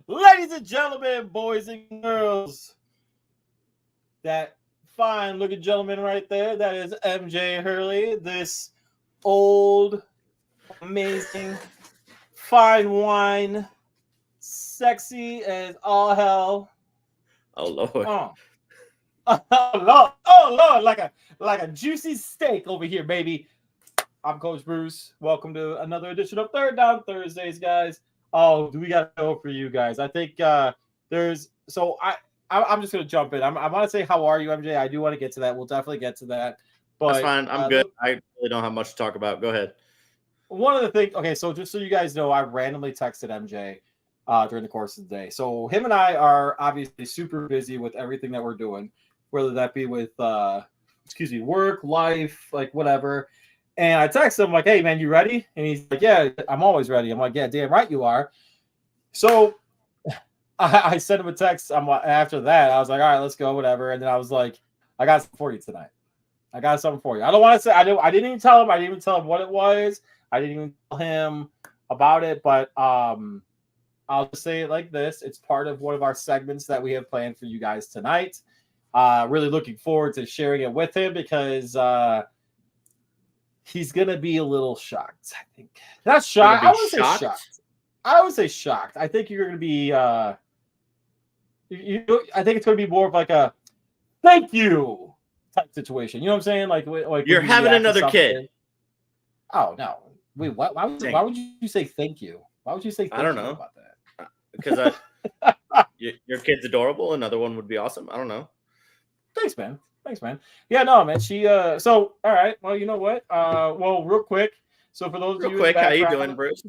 Ladies and gentlemen, boys and girls, that fine looking gentleman right there, that is MJ Hurley, this old, amazing, fine wine, sexy as all hell. Oh Lord. Oh, oh Lord, like a juicy steak over here, baby. I'm Coach Bruce. Welcome to another edition of Third Down Thursdays, guys. Oh, do we got a show for you guys? I think there's so I'm just gonna jump in. I want to say how are you, MJ? I do want to get to that. We'll definitely get to that. That's But fine. I'm good. I really don't have much to talk about. Go ahead. one of the things, okay, so just so you guys know, I randomly texted MJ during the course of the day. So him and I are obviously super busy with everything that we're doing, whether that be with work, life, like whatever. And I texted him like, "Hey man, you ready?" And he's like, "Yeah, I'm always ready." I'm like, "Yeah, damn right you are." So I sent him a text. I'm after that. I was like, "All right, let's go, whatever." And then I was like, "I got something for you tonight. I got something for you." I don't want to say I didn't even tell him. I didn't even tell him what it was. I didn't even tell him about it. But I'll just say it like this: it's part of one of our segments that we have planned for you guys tonight. Really looking forward to sharing it with him because he's gonna be a little shocked. I think not Gonna shocked. I be wouldn't say shocked. shocked. I would say shocked. I think you're gonna be. I think it's gonna be more of like a thank you type situation. You know what I'm saying? Like when You're you having react to another kid. something. Oh no! Wait, what? Why Dang. would you say thank you? Why would you say I don't thank you know. about that? Because your kid's adorable. Another one would be awesome. I don't know. Thanks, man. Thanks, man. Yeah, no, man. So all right. Well, you know what? Well, real quick. So for those of Real you in the quick, how you background, doing, Bruce?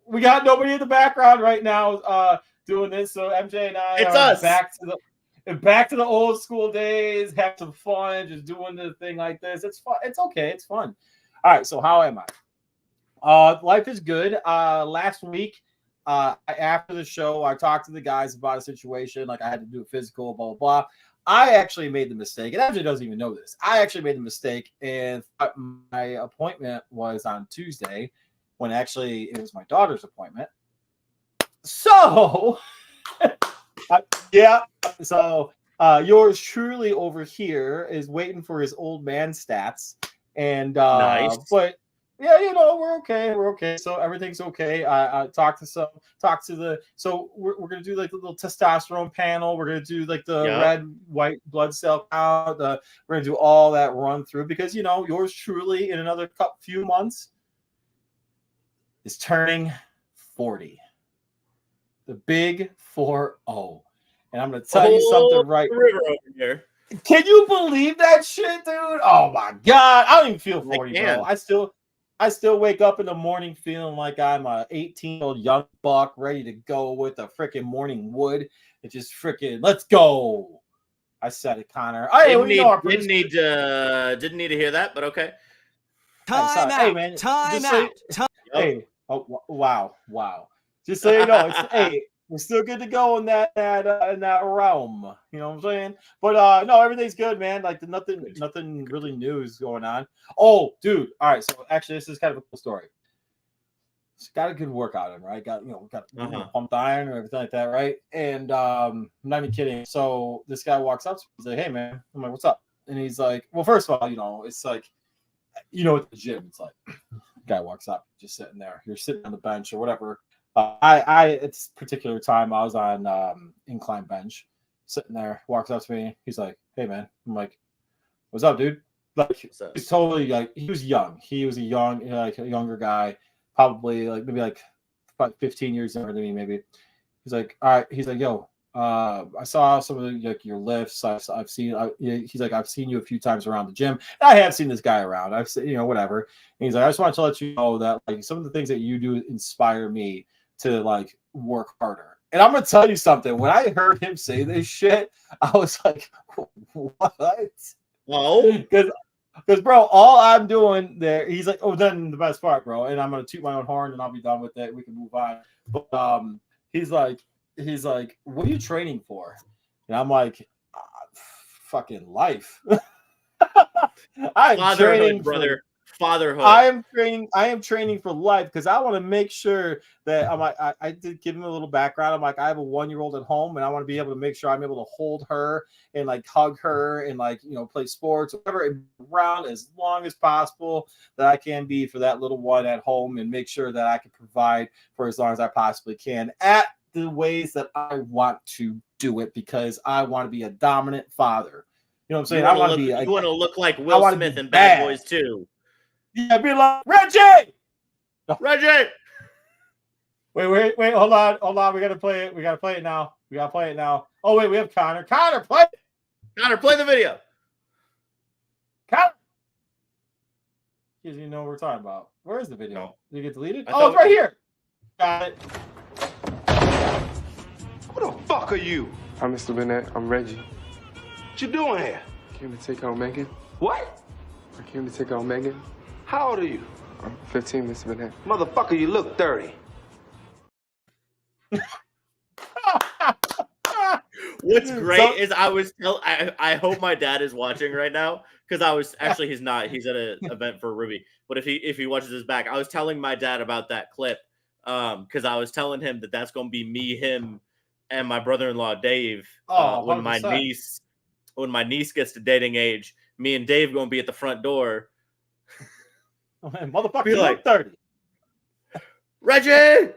we got nobody in the background right now doing this. So MJ and I It's are us. back to the old school days, have some fun, just doing the thing like this. It's fun. It's okay. It's fun. All right. So how am I? Life is good. Last week, after the show, I talked to the guys about a situation. Like I had to do a physical, blah, blah, blah. I actually made the mistake, and actually doesn't even know this. I actually made the mistake, and my appointment was on Tuesday, when actually it was my daughter's appointment. So, yeah. So, yours truly over here is waiting for his old man stats, and Nice. but yeah, we're okay. We're okay. So everything's okay. I talk to the. So we're gonna do like the little testosterone panel. We're gonna do like the Yep. red, white blood cell count. We're gonna do all that run through because yours truly in another few months is turning 40. The big 4-0. And I'm going to tell you Oh, something right. river over here. Can you believe that shit, dude? Oh my god. I don't even feel I 40, bro. can. I still wake up in the morning feeling like I'm a 18-year-old young buck ready to go with a freaking morning wood. It's just freaking let's go. I said it, Connor. Hey, Didn't well, need our didn't producer. need to didn't need to hear that, but okay. Hey, man. Time Just so out. you, hey, oh wow. Just so you know, it's hey, we're still good to go in that realm. You know what I'm saying? But no, everything's good, man. Like nothing really new is going on. Oh, dude. All right. So actually, this is kind of a cool story. It's got a good workout in, right? Got Uh-huh. pumped iron and everything like that, right? And I'm not even kidding. So this guy walks up to me. He's like, "Hey, man." I'm like, "What's up?" And he's like, "Well, first of all, it's like, at the gym, it's like." Guy walks up, just sitting there. You're sitting on the bench or whatever. I at this particular time I was on incline bench, sitting there. Walks up to me. He's like, "Hey man." I'm like, "What's up, dude?" Like So, he's totally like he was young. He was a younger guy, probably like maybe like about 15 years younger than me, maybe. He's like, "All right." He's like, "Yo, I saw some of like your lifts. I've seen. He's like, I've seen you a few times around the gym. I have seen this guy around. I've seen, whatever." And he's like, "I just want to let you know that like some of the things that you do inspire me to like work harder." And I'm gonna tell you something. When I heard him say this shit, I was like, "What?" oh, Because bro, all I'm doing there, he's like, "Oh, then the best part, bro." And I'm gonna toot my own horn, and I'll be done with it. We can move on. But he's like, "What are you training for?" And I'm like, "Fucking life." I'm fatherhood, training for brother. fatherhood. I am training for life because I want to make sure that I'm like I did give him a little background. I'm like I have a 1-year-old at home and I want to be able to make sure I'm able to hold her and like hug her and like play sports whatever and around as long as possible that I can be for that little one at home and make sure that I can provide for as long as I possibly can at the ways that I want to do it because I want to be a dominant father. You know what I'm saying? I want to be. You want to look like Will Smith in Bad Boys 2. Yeah, be like Reggie. Reggie. Wait. Hold on. We gotta play it. We gotta play it now. Oh wait, we have Connor. Connor, play it. Connor, play the video. Connor. He doesn't even know what we're talking about. Where is the video? No. Did it get deleted? It's right here. Got it. Who the fuck are you? I'm Mr. Burnett. I'm Reggie. What you doing here? I came to take on Megan. What? I came to take on Megan. How old are you? I'm 15, Mr. Burnett. Motherfucker, you look 30. What's great is I hope my dad is watching right now because I was actually he's not. He's at an event for Ruby. But if he watches this back, I was telling my dad about that clip because I was telling him that that's going to be me, him, and my brother-in-law Dave when my niece gets to dating age. Me and Dave going to be at the front door. Oh, man, motherfucker, you look 30. Reggie!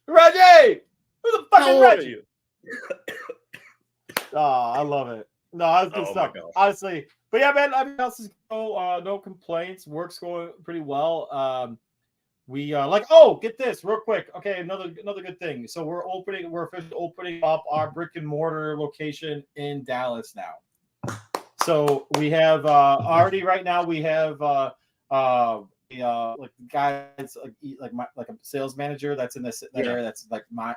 Who the fuck is Reggie? You? Oh, I love it. No, that's good stuff. Honestly. But yeah, man, I mean, else is no complaints. Work's going pretty well. We get this real quick. Okay, another good thing. So we're officially opening up our brick and mortar location in Dallas now. So we have already right now we have like guys like a sales manager that's in this area that's like my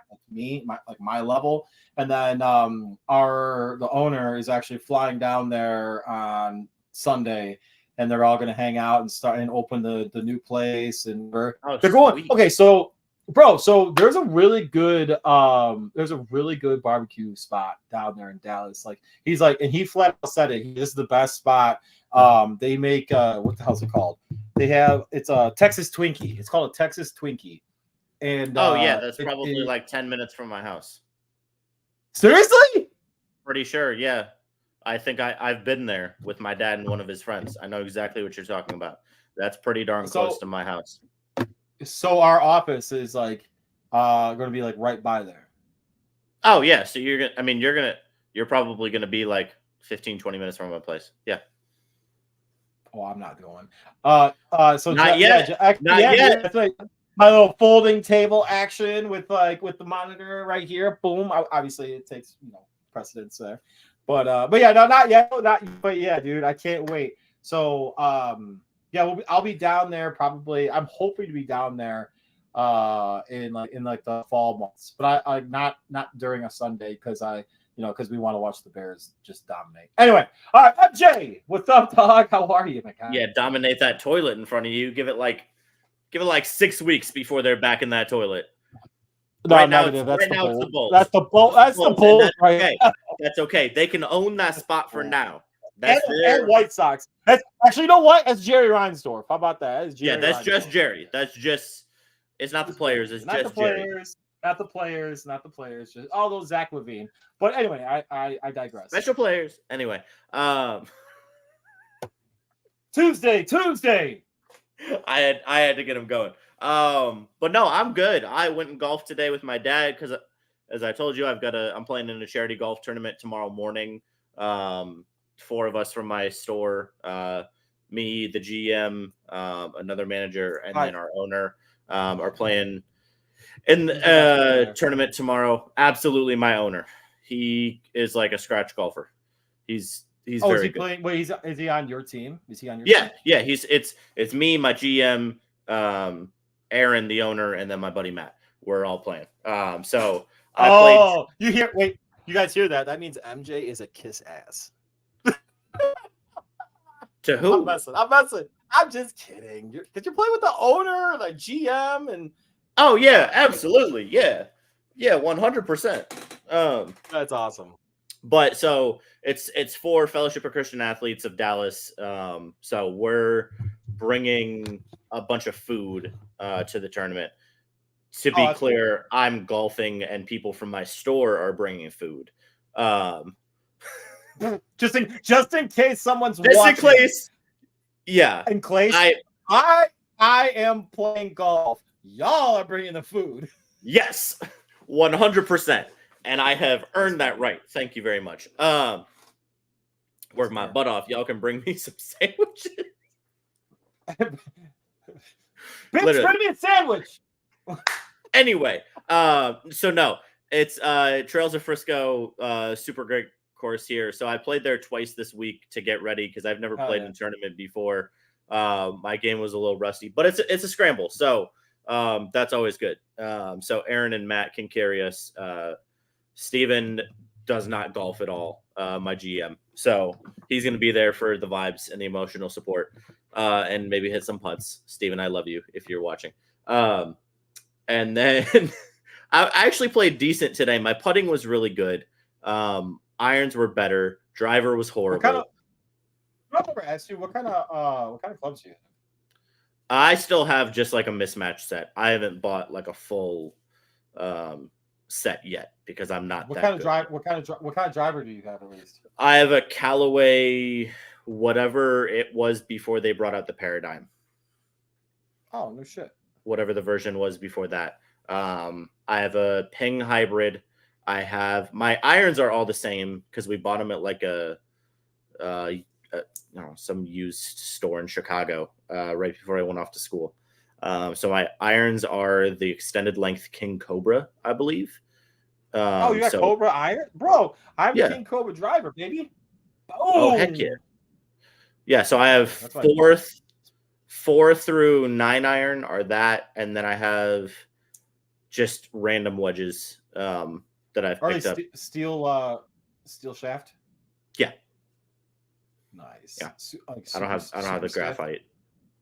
level, and then the owner is actually flying down there on Sunday, and they're all going to hang out and start and open the new place, and they're going. Okay, so there's a really good barbecue spot down there in Dallas. Like he's like, and he flat out said it. This is the best spot. They make what the hell's it called? It's a Texas Twinkie. It's called a Texas Twinkie. And that's probably like 10 minutes from my house. Seriously? Pretty sure, yeah. I think I've been there with my dad and one of his friends. I know exactly what you're talking about. That's pretty darn close to my house. So our office is like going to be like right by there. Oh yeah, so you're probably going to be like 15 20 minutes from my place. Yeah. Oh, I'm not going. So not yet. Not yet. That's like my little folding table action with the monitor right here. Boom. Obviously, it takes precedence there, but yeah, no, not yet. But yeah, dude, I can't wait. So I'll be down there probably. I'm hoping to be down there in the fall months, but I not during a Sunday because because we want to watch the Bears just dominate. Anyway, all right, MJ, what's up, dog? How are you, my guy? Yeah, dominate that toilet in front of you. Give it like 6 weeks before they're back in that toilet. No, right now, now, that's right the now bowl. It's the Bulls. That's the bowl. That's the bowl. That's right? Okay. That's okay. They can own that spot for now. That's and White Sox. That's actually, you know what? That's Jerry Reinsdorf. How about that? That's just Jerry. That's just. It's not the players. It's not just the players. Jerry. Not the players. Just all those Zach Levine. But anyway, I digress. Special players. Anyway, Tuesday. I had to get him going. But no, I'm good. I went and golfed today with my dad because, as I told you, I'm playing in a charity golf tournament tomorrow morning. 4 of us from my store, me, the GM, another manager, and then our owner, are playing in the tournament tomorrow. Absolutely, my owner. He is like a scratch golfer. He's very good. Playing? Wait, is he on your team? Is he on your team? Yeah. It's me, my GM, Aaron, the owner, and then my buddy Matt. We're all playing. So I played. You hear? Wait, you guys hear that? That means MJ is a kiss ass. To who? I'm messing. I'm just kidding. Did you play with the owner, like GM, and? Oh yeah, absolutely. Yeah, 100%. That's awesome. But so it's for Fellowship of Christian Athletes of Dallas. So we're bringing a bunch of food to the tournament. To be that's clear, I'm golfing and people from my store are bringing food. Just in case someone's Just in watching. case, yeah. In case I am playing golf. Y'all are bringing the food. Yes, 100%. And I have earned that right. Thank you very much. Work my butt off. Y'all can bring me some sandwiches. Bitch, bring me a sandwich. Anyway, so no, it's Trails of Frisco, super great course here. So I played there twice this week to get ready because I've never played in a tournament before. My game was a little rusty, but it's a scramble, so that's always good. So Aaron and Matt can carry us. Steven does not golf at all, my GM, so he's going to be there for the vibes and the emotional support, and maybe hit some putts. Steven, I love you if you're watching. And then I actually played decent today. My putting was really good. Irons were better. Driver was horrible. I never asked you what kind of clubs do you have? I still have just like a mismatch set. I haven't bought like a full set yet because I'm not. What kind of driver do you have at least? I have a Callaway, whatever it was before they brought out the Paradigm. Oh, no shit. Whatever the version was before that. I have a Ping hybrid. I have my irons are all the same because we bought them at like some used store in Chicago right before I went off to school. So my irons are the extended length King Cobra, I believe. You got Cobra iron, bro? I'm a King Cobra driver, baby. Oh heck yeah! Yeah, so I have 4 through 9 iron are that, and then I have just random wedges that I've picked up. Steel shaft. Yeah. Nice. Yeah. I don't have the graphite.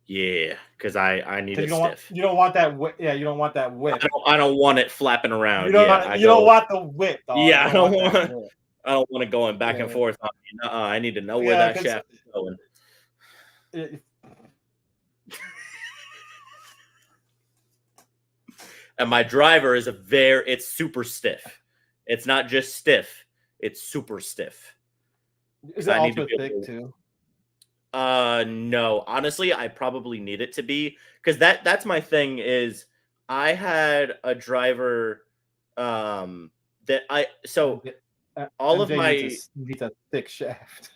Yeah, because I need it stiff. You don't want that whip. Yeah, you don't want that whip. I don't want it flapping around. You don't want the whip. Dog. Yeah, I don't want it going back and forth. I need to know where that shaft is going. And my driver is it's super stiff. It's not just stiff, it's super stiff. Is it ultra thick too? No. Honestly, I probably need it to be because that's my thing is I had a driver that all of my needs a thick shaft.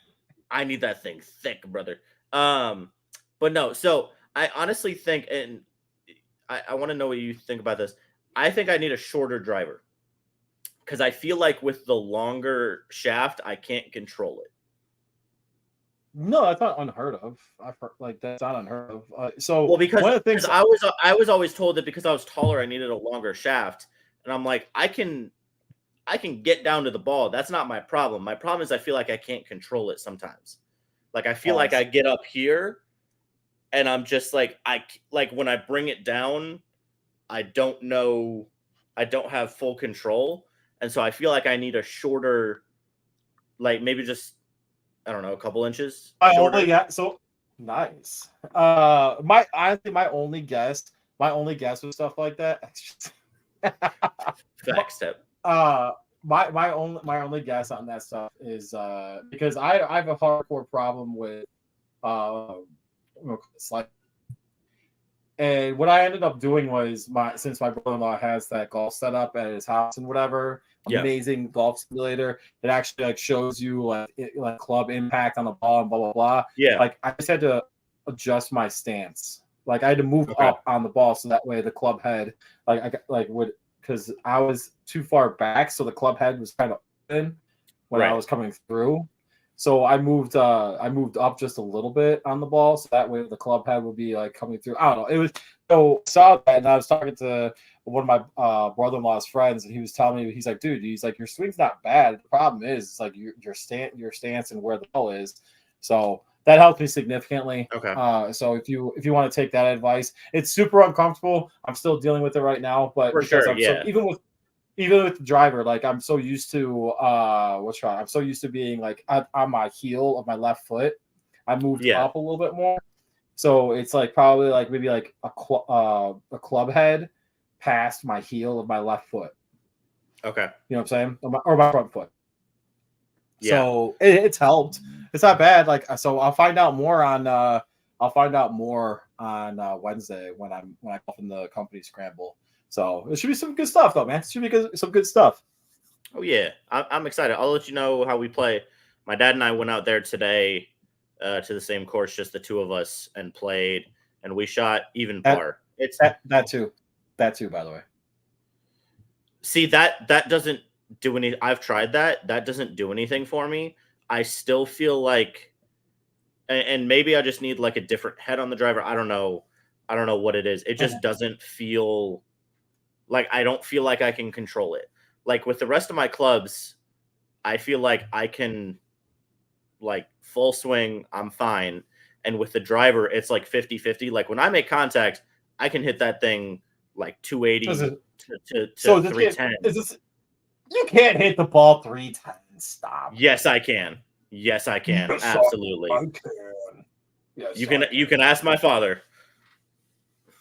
I need that thing thick, brother. But no, so I honestly think, and I want to know what you think about this. I think I need a shorter driver because I feel like with the longer shaft, I can't control it. No, that's not unheard of. That's not unheard of. Because one of the things I was always told that because I was taller, I needed a longer shaft, and I'm like, I can get down to the ball. That's not my problem. My problem is I feel like I can't control it sometimes. Like I feel like I get up here, and I'm just like when I bring it down, I don't know, I don't have full control, and so I feel like I need a shorter, like maybe just. I don't know, a couple inches. So nice. My only guess with stuff like that. Fact step. My only guess on that stuff is because I have a hardcore problem with and what I ended up doing was since my brother-in-law has that golf setup at his house and whatever. Amazing golf simulator. It actually shows you like club impact on the ball and blah blah blah. Yeah. Like I just had to adjust my stance. Like I had to move up on the ball so that way the club head would because I was too far back, so the club head was kind of open when I was coming through. So I moved up just a little bit on the ball, so that way the club head would be like coming through. I don't know. It was so I saw that, and I was talking to one of my brother-in-law's friends, and he was telling me, he's like, dude, your swing's not bad. The problem is, it's like your stance and where the ball is. So that helped me significantly. Okay. So if you want to take that advice, it's super uncomfortable. I'm still dealing with it right now, but even with the driver, like I'm so used to I'm so used to being like on my heel of my left foot. I moved up a little bit more. So it's like probably like maybe like a club head past my heel of my left foot. Okay. You know what I'm saying? Or my front foot. Yeah. So it's helped. It's not bad. Like so, I'll find out more on Wednesday when I go in the company scramble. So it should be some good stuff though, man. It should be some good stuff. Oh yeah, I'm excited. I'll let you know how we play. My dad and I went out there today to the same course, just the two of us, and played, and we shot even par. It's that too, by the way. See that doesn't do any. I've tried that. That doesn't do anything for me. I still feel like, and maybe I just need like a different head on the driver. I don't know what it is. It just doesn't feel like I don't feel like I can control it. Like with the rest of my clubs, I feel like I can like full swing, I'm fine. And with the driver, it's like 50-50. Like when I make contact, I can hit that thing like 280 to 310. You can't hit the ball 310. Stop. Yes, I can. Yes, I can. Yes, Absolutely. I can. Yes, you can ask my father.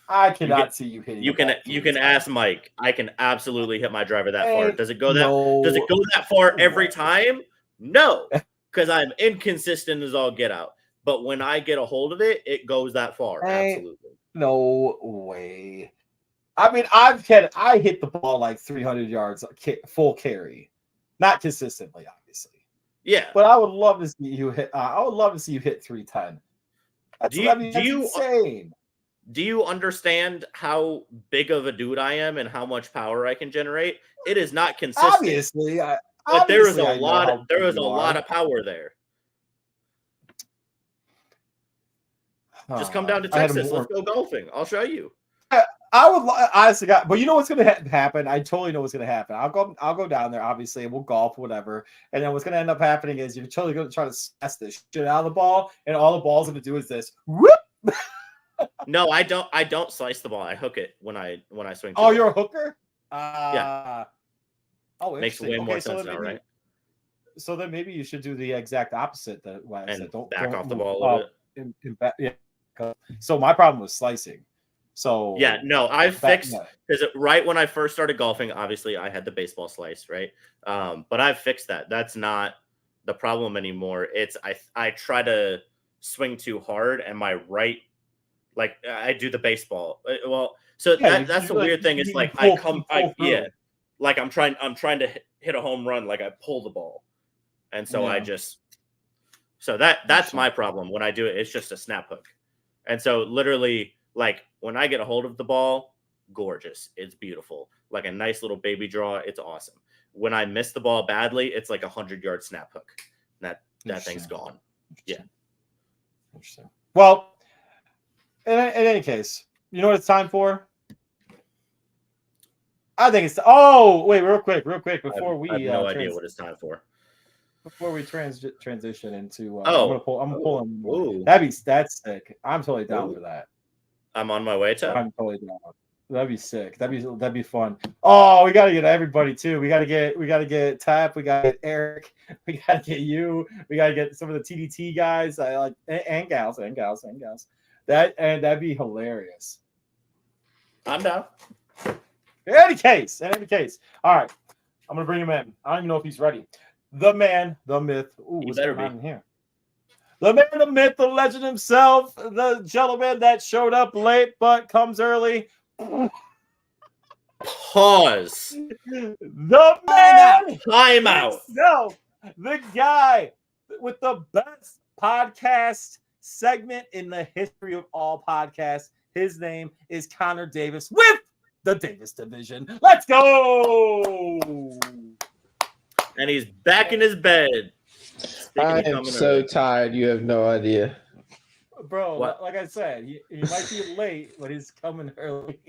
I cannot see you hitting. You can ask Mike. I can absolutely hit my driver that far. Does it go that far every time? No, because I'm inconsistent as all get out. But when I get a hold of it, it goes that far. Absolutely. No way. I mean, I hit the ball like 300 yards full carry, not consistently, obviously. Yeah, but I would love to see you hit. I would love to see you hit 310. That's insane. Do you understand how big of a dude I am and how much power I can generate? It is not consistent. Obviously, but there is a lot of power there. Just come down to Texas. Let's go golfing. I'll show you. I would honestly, but you know what's going to happen? I totally know what's going to happen. I'll go down there, obviously, and we'll golf, whatever. And then what's going to end up happening is you're totally going to try to smash this shit out of the ball, and all the ball's going to do is this. Whoop! No, I don't slice the ball. I hook it when I swing. Oh, you're a hooker? Yeah. Oh, makes way more sense now, right? So then maybe you should do the exact opposite. Don't back off the ball a little bit. So my problem was slicing. So yeah, no, I fixed because right when I first started golfing, obviously I had the baseball slice, right? But I've fixed that. That's not the problem anymore. It's I try to swing too hard, and my right, like I do the baseball. Well, so that's the weird thing. Is like like I'm trying to hit a home run, like I pull the ball, and so that's my problem when I do it. It's just a snap hook, and so literally like when I get a hold of the ball, gorgeous, it's beautiful, like a nice little baby draw. It's awesome. When I miss the ball badly, it's like 100-yard snap hook. That thing's gone. Yeah. Interesting. Well, in any case, you know what it's time for? I think it's. Oh, wait, real quick, before we. I have no idea what it's time for. Before we transition into. I'm pulling. Ooh. That's sick. I'm totally down for that. I'm on my way to. I'm totally down. That'd be sick. That'd be fun. Oh, we gotta get everybody too. We gotta get Tap. We gotta get Eric. We gotta get you. We gotta get some of the TDT guys. I like and gals. That'd be hilarious. I'm down. In any case. All right, I'm gonna bring him in. I don't even know if he's ready. The man, the myth. Ooh, what's going on in here? The man, the myth, the legend himself, the gentleman that showed up late but comes early. Pause. The man. Time out. No, the guy with the best podcast segment in the history of all podcasts. His name is Connor Davis with the Davis Division. Let's go. And he's back in his bed. I am so tired. You have no idea. Bro, like I said, he might be late, but he's coming early.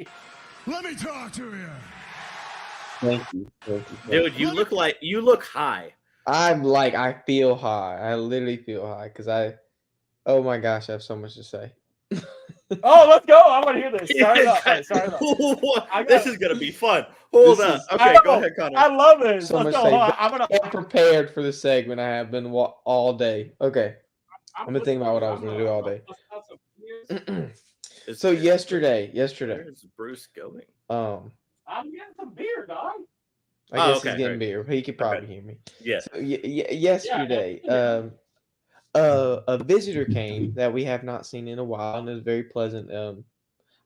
Let me talk to you. Thank you. Dude, you look high. I feel high. I literally feel high because oh my gosh, I have so much to say. Oh, let's go. I want to hear this. Start it up. This is going to be fun. Hold on. Okay, go ahead, Connor. I love this. So let's much go. I'm prepared for the segment. I have been all day. Okay. I'm going to think about what I was going to do all day. So yesterday, Where's Bruce going? um, I'm getting some beer, dog. I guess okay, he's getting right. beer. He could probably hear me. Yeah. So yesterday, a visitor came that we have not seen in a while, and it was very pleasant.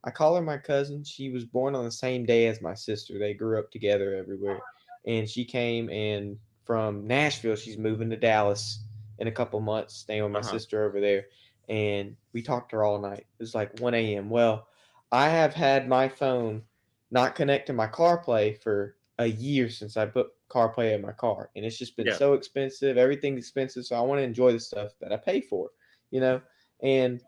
I call her my cousin. She was born on the same day as my sister. They grew up together everywhere, and she came and from Nashville. She's moving to Dallas in a couple months, staying with my sister over there. And we talked to her all night. It was like 1 a.m. Well, I have had my phone not connect to my CarPlay for a year since I put CarPlay in my car, and it's just been so expensive. Everything's expensive, so I want to enjoy the stuff that I pay for, you know. And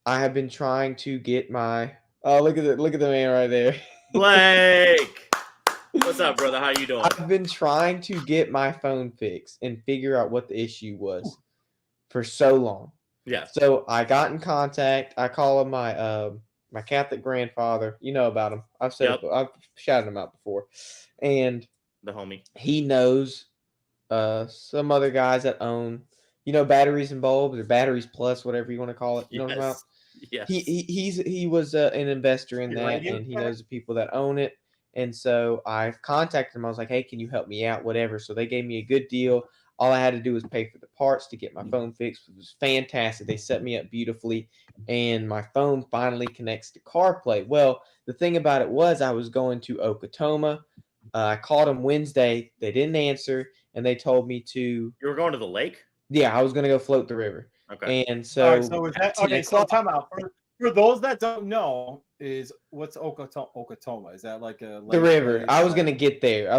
I have been trying to get my look at the man right there. Blake, what's up, brother? How you doing? I've been trying to get my phone fixed and figure out what the issue was for so long. Yeah. So I got in contact. I call him my Catholic grandfather. You know about him. I've shouted him out before, and the homie. He knows some other guys that own, batteries and bulbs or batteries plus, whatever you want to call it. You know what I'm about? Yes. He was an investor in that, and he knows the people that own it. And so I contacted him. I was like, "Hey, can you help me out? Whatever." So they gave me a good deal. All I had to do was pay for the parts to get my phone fixed. It was fantastic. They set me up beautifully, and my phone finally connects to CarPlay. Well, the thing about it was I was going to Okatoma. I called them Wednesday. They didn't answer, and they told me to. You were going to the lake? Yeah, I was going to go float the river. Okay. And so, so is that okay? So time out for those that don't know, is what's Okatoma? Is that like a the river? I was going to get there.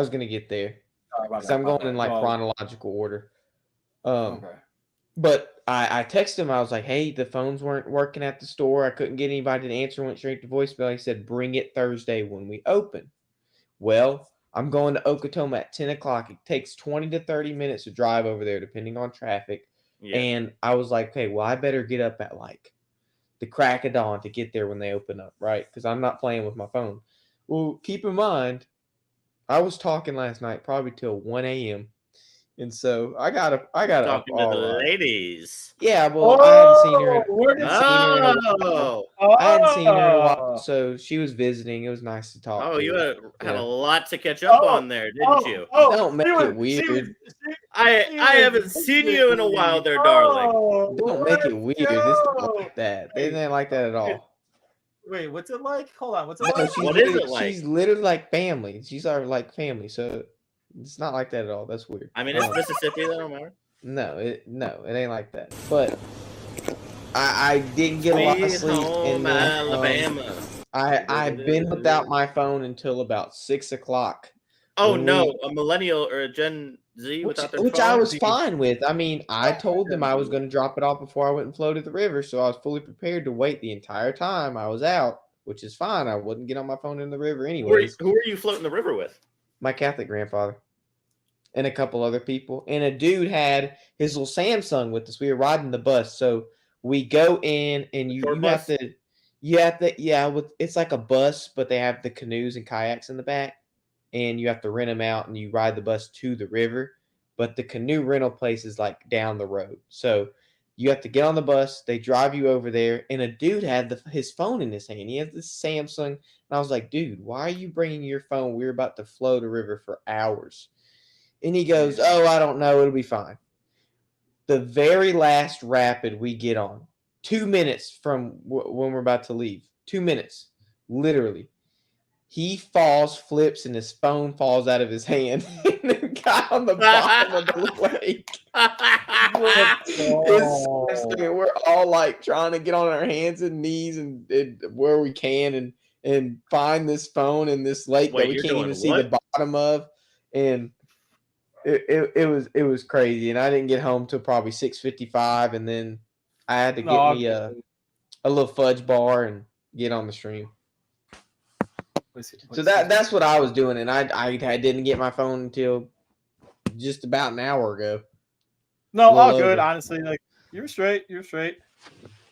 Because I'm going in like Well, chronological order. okay. But I texted him. I was like, "Hey, the phones weren't working at the store. I couldn't get anybody to answer. Went straight to voicemail." He said, "Bring it Thursday when we open." Well, I'm going to Okatoma at 10 o'clock. It takes 20 to 30 minutes to drive over there, depending on traffic. Yeah. And I was like, "Okay, well, I better get up at like the crack of dawn to get there when they open up, right? Because I'm not playing with my phone." Well, keep in mind, I was talking last night probably till 1 a.m. And so I got up Talking to the right. ladies. Yeah, well, I hadn't seen her. Oh, I hadn't seen her in a while, so she was visiting. It was nice to talk. Oh, to you her. had a lot to catch up on there, didn't you? Don't make it weird. I haven't seen you in a while there, darling. Don't make it weird. It's not like that. It ain't like that at all. Wait, what's it like? Hold on, what's it No, like? What is it like? She's literally like family. She's our like family, so it's not like that at all. That's weird. I mean, it's Mississippi, though, Omar. No, it ain't like that. But I didn't get a lot of sleep. Home, Alabama. I've been without my phone until about 6 o'clock. Oh no, a millennial or a Gen Z without their phone? Which I was fine with. I mean, I told them I was going to drop it off before I went and floated the river, so I was fully prepared to wait the entire time I was out, which is fine. I wouldn't get on my phone in the river anyways. Who are you floating the river with? My Catholic grandfather and a couple other people. And a dude had his little Samsung with us. We were riding the bus, so we go in and you have to it's like a bus, but they have the canoes and kayaks in the back. And you have to rent them out and you ride the bus to the river. But the canoe rental place is like down the road. So you have to get on the bus. They drive you over there. And a dude had his phone in his hand. He has this Samsung. And I was like, "Dude, why are you bringing your phone? We're about to float a river for hours." And he goes, "Oh, I don't know. It'll be fine." The very last rapid we get on, 2 minutes from when we're about to leave. 2 minutes, literally. He falls, flips, and his phone falls out of his hand. And the guy on the bottom of the lake. We're all like trying to get on our hands and knees and where we can and find this phone in this lake that we can't even see the bottom of. And it was crazy. And I didn't get home till probably 6:55, and then I had to get me a little fudge bar and get on the stream. So that's what I was doing, and I didn't get my phone until just about an hour ago. No, all good. Honestly, like you're straight. All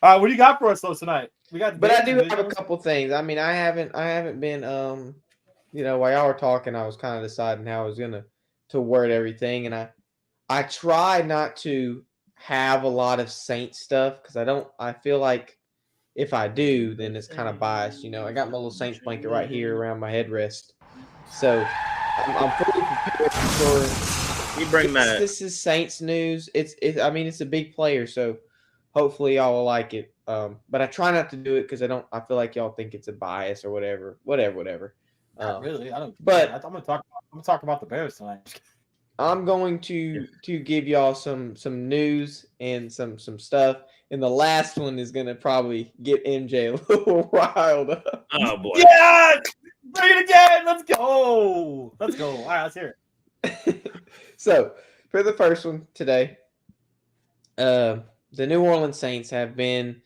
right, what do you got for us though tonight? But I do have a couple things. I mean, I haven't been while y'all were talking, I was kind of deciding how I was gonna word everything, and I try not to have a lot of saint stuff because I feel like if I do, then it's kind of biased. I got my little Saints blanket right here around my headrest, so I'm fully prepared for. You bring that. This is Saints news. I mean, it's a big player, so hopefully y'all will like it. But I try not to do it because I feel like y'all think it's a bias or whatever. Not really. I don't. But I'm gonna talk about the Bears tonight. I'm going to give y'all some news and some stuff, and the last one is gonna probably get MJ a little riled up. Oh boy. Yeah, bring it again. Let's go. Let's go. All right, let's hear it. So for the first one today, the New Orleans Saints have been.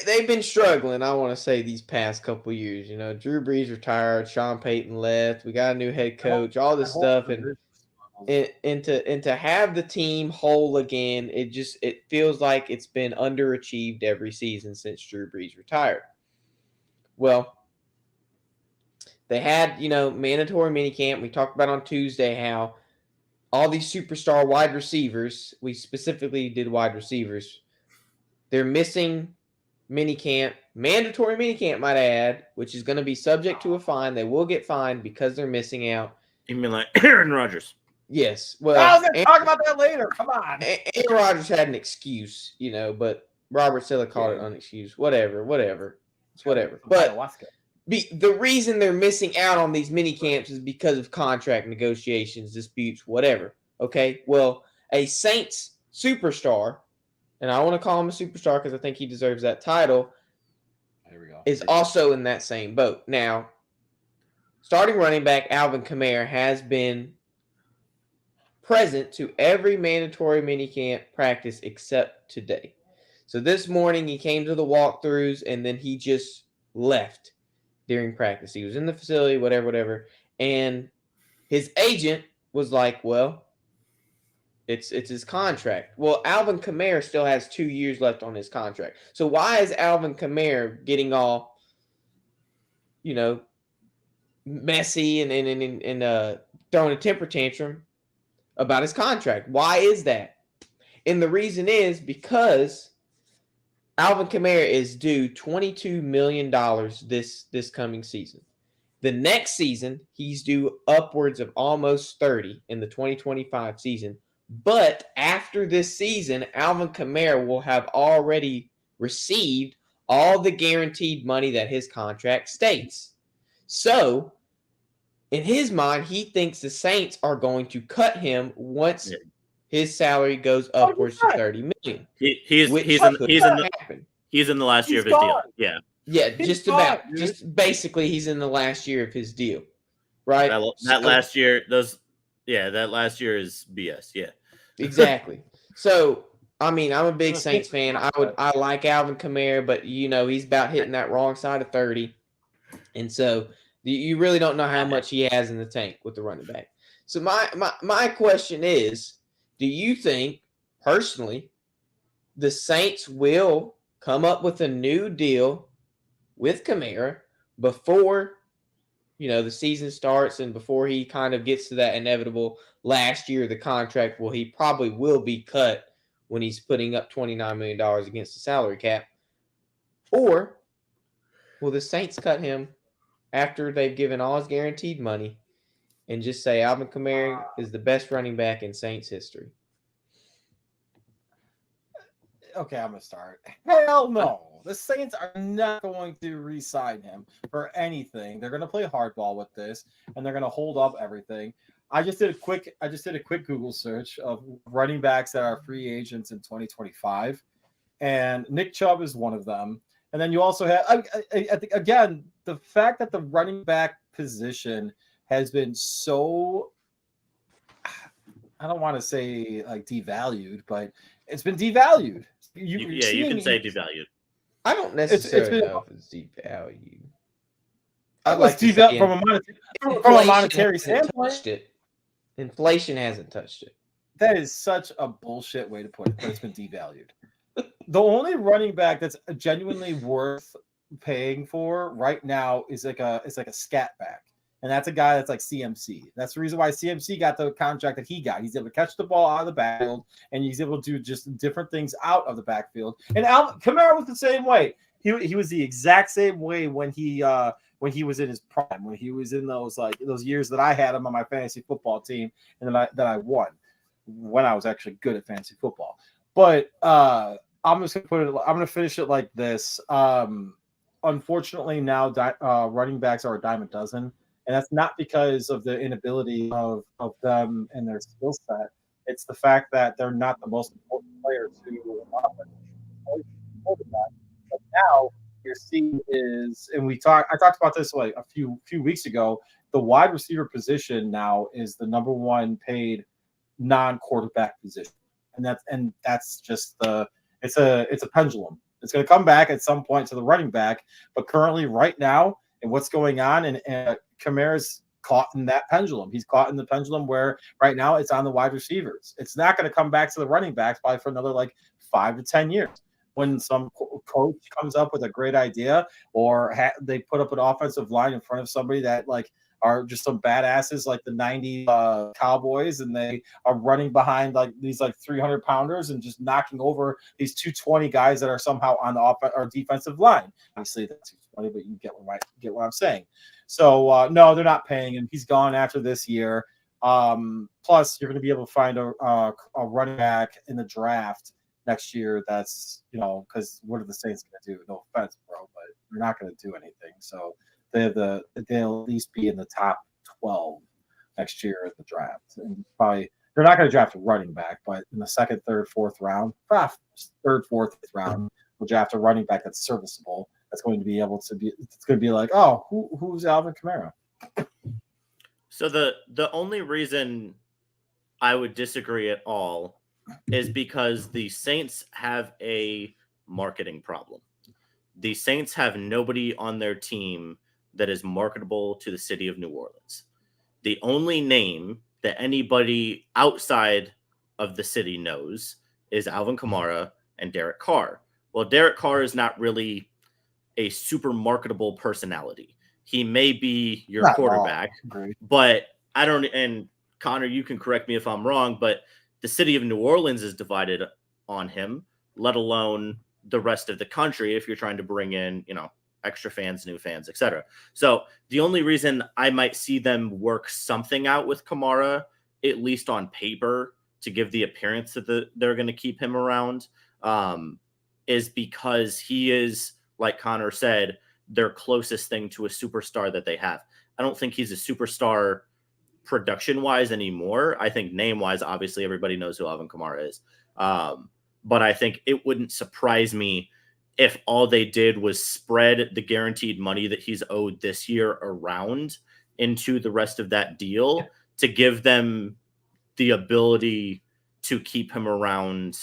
They've been struggling, I want to say, these past couple years. Drew Brees retired, Sean Payton left, we got a new head coach, all this stuff, and to have the team whole again, it feels like it's been underachieved every season since Drew Brees retired. Well, they had, mandatory minicamp. We talked about on Tuesday how all these superstar wide receivers, we specifically did wide receivers, they're missing mandatory minicamp, might I add, which is going to be subject to a fine. They will get fined because they're missing out. You mean like Aaron Rodgers? Yes. Well, I was going to talk about that later. Come on. Aaron Rodgers had an excuse, but Robert Silla called it unexcused. Whatever. It's whatever. But the reason they're missing out on these minicamps is because of contract negotiations, disputes, whatever. Okay. Well, a Saints superstar, and I want to call him a superstar because I think he deserves that title, here we go, is also in that same boat. Now, starting running back Alvin Kamara has been present to every mandatory minicamp practice except today. So this morning he came to the walkthroughs and then he just left during practice. He was in the facility, whatever. And his agent was like, well, it's his contract. Well, Alvin Kamara still has 2 years left on his contract. So why is Alvin Kamara getting all, messy and throwing a temper tantrum about his contract? Why is that? And the reason is because Alvin Kamara is due $22 million this coming season. The next season, he's due upwards of almost 30 in the 2025 season. But after this season, Alvin Kamara will have already received all the guaranteed money that his contract states. So, in his mind, he thinks the Saints are going to cut him once his salary goes upwards to $30 million. He's in the last year of his deal. Yeah. Yeah, just about. Just basically, he's in the last year of his deal, right? That last year, that last year is BS. Yeah, exactly. So, I mean, I'm a big Saints fan. I like Alvin Kamara, but he's about hitting that wrong side of 30, and so you really don't know how much he has in the tank with the running back. So my question is, do you think personally the Saints will come up with a new deal with Kamara before the season starts and before he kind of gets to that inevitable last year of the contract? Well, he probably will be cut when he's putting up $29 million against the salary cap. Or will the Saints cut him after they've given all his guaranteed money and just say Alvin Kamara is the best running back in Saints history? Okay, I'm going to start. Hell no. The Saints are not going to re-sign him for anything. They're going to play hardball with this, and they're going to hold up everything. I just did a quick Google search of running backs that are free agents in 2025, and Nick Chubb is one of them. And then you also have, I think, again, the fact that the running back position has been so, I don't want to say like devalued, but it's been devalued. You can say devalued. I don't necessarily know if it's devalued. It's devalued from a monetary standpoint. Inflation hasn't touched it. That is such a bullshit way to put it, but it's been devalued. The only running back that's genuinely worth paying for right now is like a scat back, And that's a guy that's like CMC. That's the reason why CMC got the contract that he got. He's able to catch the ball out of the backfield, and he's able to do just different things out of the backfield. And Kamara was the same way. He was the exact same way when he was in his prime, when he was in those years that I had him on my fantasy football team, and that I won when I was actually good at fantasy football. But I'm just gonna I'm gonna finish it like this. Unfortunately, now running backs are a dime a dozen, and that's not because of the inability of them and their skill set. It's the fact that they're not the most important players to an offense. But now you're seeing is, and I talked about this like a few weeks ago. The wide receiver position now is the number one paid non-quarterback position, and that's just it's a pendulum. It's going to come back at some point to the running back, but currently, right now, and what's going on, and Kamara's caught in that pendulum. He's caught in the pendulum where right now it's on the wide receivers. It's not going to come back to the running backs probably for another like 5 to 10 years. When some coach comes up with a great idea, or they put up an offensive line in front of somebody that like are just some badasses like the 90 Cowboys, and they are running behind like these like 300 pounders and just knocking over these 220 guys that are somehow on the or defensive line. Obviously that's too funny, but you get what I'm saying. So no, they're not paying him. He's gone after this year. Plus, you're going to be able to find a running back in the draft next year. That's, because what are the Saints going to do? No offense, bro, but they're not going to do anything. So they'll at least be in the top 12 next year at the draft. And probably they're not going to draft a running back, but in the second, third, fourth round, we'll draft a running back that's serviceable. That's going to be able to be. It's going to be like, oh, who's Alvin Kamara? So the only reason I would disagree at all is because the Saints have a marketing problem. The Saints have nobody on their team that is marketable to the city of New Orleans. The only name that anybody outside of the city knows is Alvin Kamara and Derek Carr. Well, Derek Carr is not really a super marketable personality. He may be your quarterback, but I don't, and Connor, you can correct me if I'm wrong, but the city of New Orleans is divided on him, let alone the rest of the country if you're trying to bring in, extra fans, new fans, etc. So the only reason I might see them work something out with Kamara, at least on paper, to give the appearance that they're going to keep him around, is because he is, like Connor said, their closest thing to a superstar that they have. I don't think he's a superstar production-wise anymore. I think name-wise, obviously, everybody knows who Alvin Kamara is. But I think it wouldn't surprise me if all they did was spread the guaranteed money that he's owed this year around into the rest of that deal to give them the ability to keep him around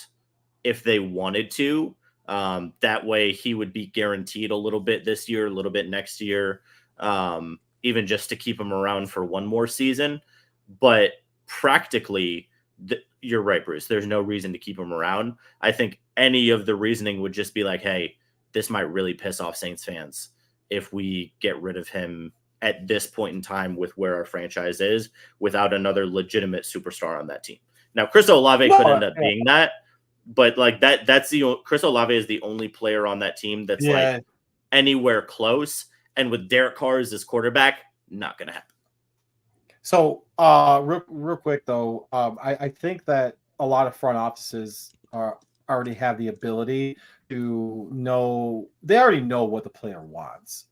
if they wanted to. That way he would be guaranteed a little bit this year, a little bit next year, even just to keep him around for one more season. But practically, you're right, Bruce. There's no reason to keep him around. I think any of the reasoning would just be like, hey, this might really piss off Saints fans if we get rid of him at this point in time with where our franchise is without another legitimate superstar on that team. Now, Chris Olave could end up being that, but like that's Chris Olave is the only player on that team that's like anywhere close. And with Derek Carr as his quarterback, not going to happen. So, real quick though, I think that a lot of front offices already have the ability to know. They already know what the player wants.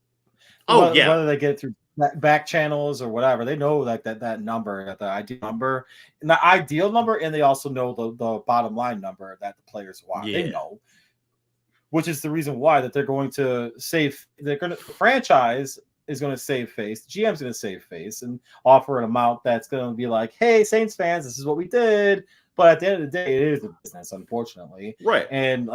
Whether they get it through back channels or whatever, they know like that number, the ideal number, and they also know the bottom line number that the players want. Yeah. They know, which is the reason why that they're going to save. Franchise is going to save face. The GM's going to save face and offer an amount that's going to be like, hey, Saints fans, this is what we did. But at the end of the day, it is a business, unfortunately. Right. And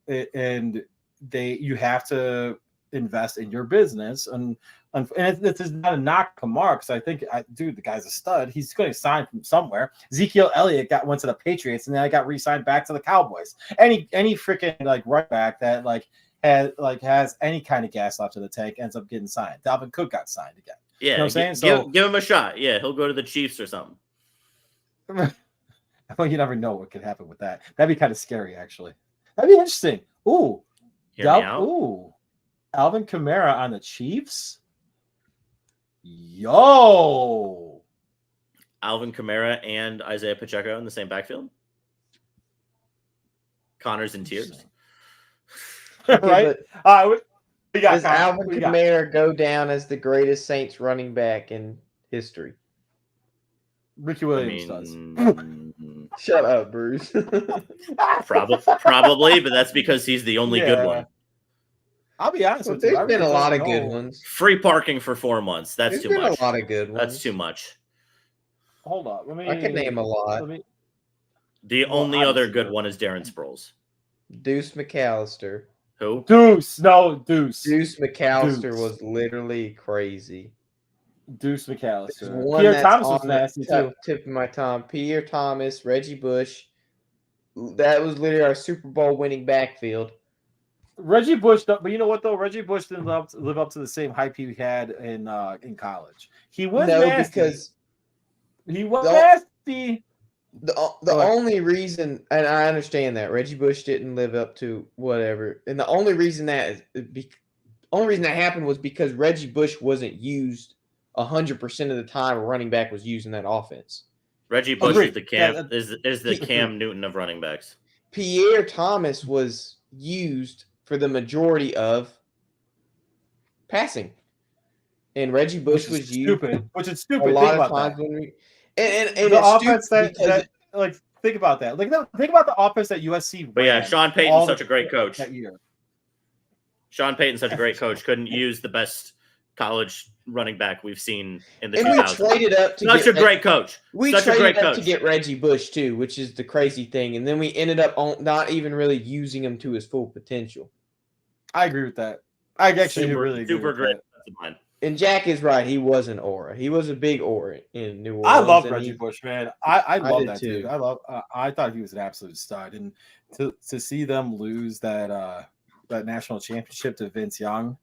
you have to invest in your business. And this is not a knock Kamara, because I think, the guy's a stud. He's going to sign from somewhere. Ezekiel Elliott went to the Patriots, and then I got re-signed back to the Cowboys. Any freaking like running back that has any kind of gas left in the tank ends up getting signed. Dalvin Cook got signed again. Yeah, You know what I'm saying? So give him a shot. Yeah, he'll go to the Chiefs or something. well, you never know what could happen with that. That'd be kind of scary, actually. That'd be interesting. Ooh, Hear me out. ooh, Alvin Kamara on the Chiefs. Yo, Alvin Kamara and Isaiah Pacheco in the same backfield. Connor's in tears. Okay, right? but We got does Connor. Alvin We got- Kamara go down as the greatest Saints running back in history? Ricky I Williams does. mean, Shut up, Bruce. probably, but that's because he's the only good Yeah. one. I'll be honest Well, with you. there's I been really a lot don't of good know. ones. Free parking for 4 months. That's There's too been much. a lot of good ones. That's too much. Hold up. Let me. I can name a lot. Let me. The Well, only other obviously, good but- one is Darren Sproles. Deuce McAllister. Who? Deuce. No, Deuce. Deuce McAllister Deuce. was literally crazy. Deuce There's McAllister. one Pierre that's Thomas on was the nasty too. tip of my tongue. Pierre Thomas, Reggie Bush. That was literally our Super Bowl winning backfield. Reggie Bush, but you know what though? Reggie Bush didn't live up to the same hype he had in college. He was No, nasty. because He was the- nasty. the Go ahead. only reason, and I understand that Reggie Bush didn't live up to whatever, and the only reason that only reason that happened was because Reggie Bush wasn't used 100% of the time a running back was used in that offense. Reggie Bush Agreed. is the Cam Yeah, is the Cam Newton of running backs. Pierre Thomas was used for the majority of passing, and Reggie Bush Which was is used stupid. Which is a stupid. lot Think of about times that. when we and The it's offense stupid because like think about that. Like think about the offense that USC But yeah, ran Sean Payton's all such a great coach. that year. Sean Payton's such a great coach. Couldn't use the best college running back we've seen in the and we 2000s. traded up to Such get a great coach. We Such a traded great up coach. to get Reggie Bush too, which is the crazy thing, and then we ended up not even really using him to his full potential. I agree with that. I actually Super- really agree super with great that. defensive line. And Jack is right; he was an aura. He was a big aura in New Orleans. I love and Reggie he- Bush, man. I love did that too. dude. I thought he was an absolute stud, and to see them lose that national championship to Vince Young,